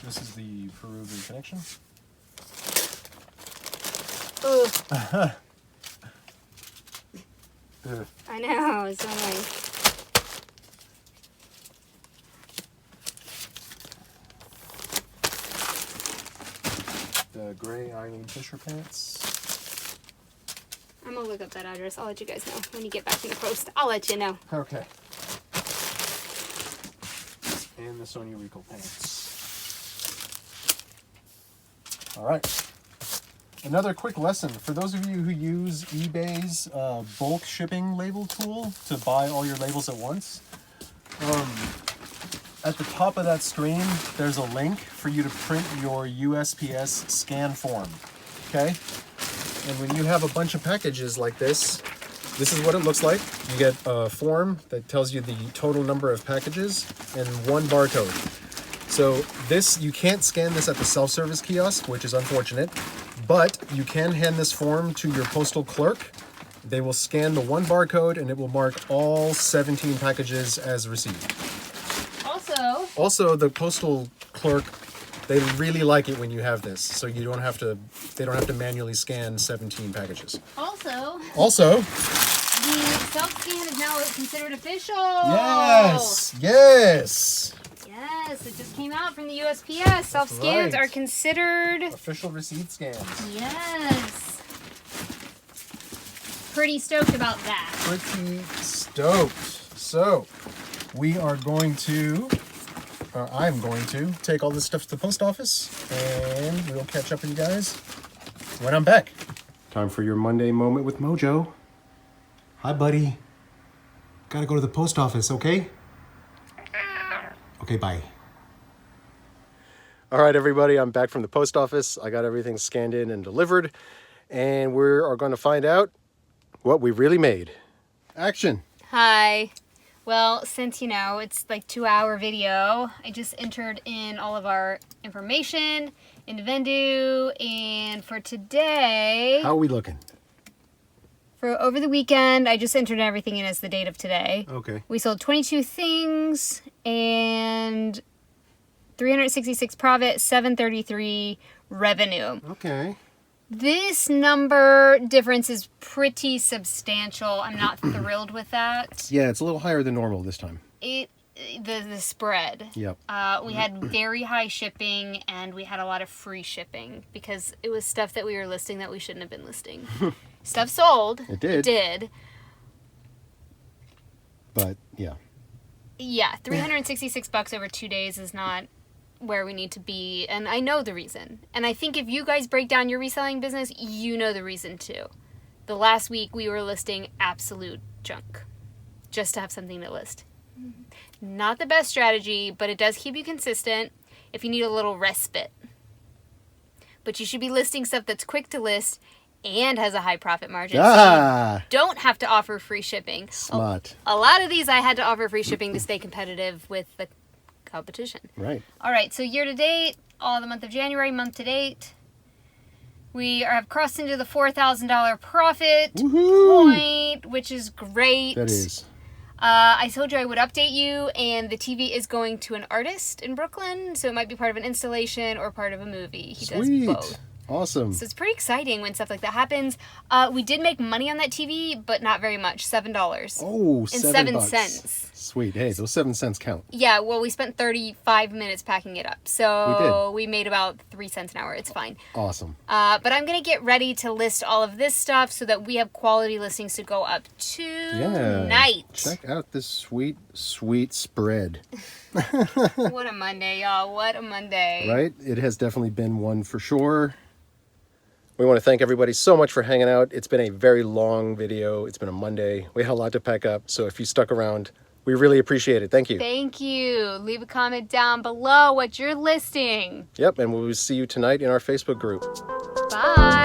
This is the Peruvian Connection. Ugh. Ugh. I know, it's so nice. The gray Eileen Fisher pants. I'm gonna look up that address. I'll let you guys know when you get back from the post. I'll let you know. Okay. And the Sonia Rico pants. All right. Another quick lesson for those of you who use eBay's bulk shipping label tool to buy all your labels at once. At the top of that screen, there's a link for you to print your USPS scan form. Okay? And when you have a bunch of packages like this is what it looks like. You get a form that tells you the total number of packages and one barcode. So this, you can't scan this at the self-service kiosk, which is unfortunate, but you can hand this form to your postal clerk. They will scan the one barcode and it will mark all 17 packages as received. Also, the postal clerk, they really like it when you have this, so you don't have to, they don't have to manually scan 17 packages. Also, the self-scan is now considered official. Yes, Yes, it just came out from the USPS. Self-scans right. are considered official receipt scans. Yes. Pretty stoked about that. Pretty stoked. So, we are going to, or I'm going to, take all this stuff to the post office, and we'll catch up with you guys when I'm back. Time for your Monday moment with Mojo. Hi, buddy. Gotta go to the post office, okay? Okay, bye. All right, everybody, I'm back from the post office. I got everything scanned in and delivered, and we are going to find out what we really made. Action. Hi. Well, since, you know, it's like 2-hour video, I just entered in all of our information in Vendoo, and for today, How are we looking? for over the weekend, I just entered everything in as the date of today. Okay. We sold 22 things and 366 profit, 733 revenue. Okay. This number difference is pretty substantial. I'm not thrilled with that. Yeah, it's a little higher than normal this time. The spread. Yep. We had very high shipping and we had a lot of free shipping because it was stuff that we were listing that we shouldn't have been listing. Stuff sold. It did. It did. But yeah. Yeah, $366 over 2 days is not where we need to be, and I know the reason. And I think if you guys break down your reselling business, you know the reason too. The last week we were listing absolute junk just to have something to list. Not the best strategy, but it does keep you consistent if you need a little respite. But you should be listing stuff that's quick to list and has a high profit margin. Ah! So you don't have to offer free shipping. Smart. A lot of these I had to offer free shipping to stay competitive with the competition. Right. All right, so year to date, all the month of January, month to date, we have crossed into the $4,000 profit point, which is great. That is. I told you I would update you, and the TV is going to an artist in Brooklyn, so it might be part of an installation or part of a movie. He Sweet. does both. Awesome. So it's pretty exciting when stuff like that happens. We did make money on that TV, but not very much. $7. Oh, and $7. 7 cents. Sweet. Hey, those 7 cents count. Yeah, well, we spent 35 minutes packing it up. So We we made about 3 cents an hour. It's fine. Awesome. But I'm going to get ready to list all of this stuff so that we have quality listings to go up tonight. Check out this sweet, sweet spread. What a Monday, y'all. What a Monday. Right? It has definitely been one for sure. We want to thank everybody so much for hanging out. It's been a very long video. It's been a Monday. We had a lot to pack up. So if you stuck around, we really appreciate it. Thank you. Thank you. Leave a comment down below what you're listing. Yep, and we'll see you tonight in our Facebook group. Bye.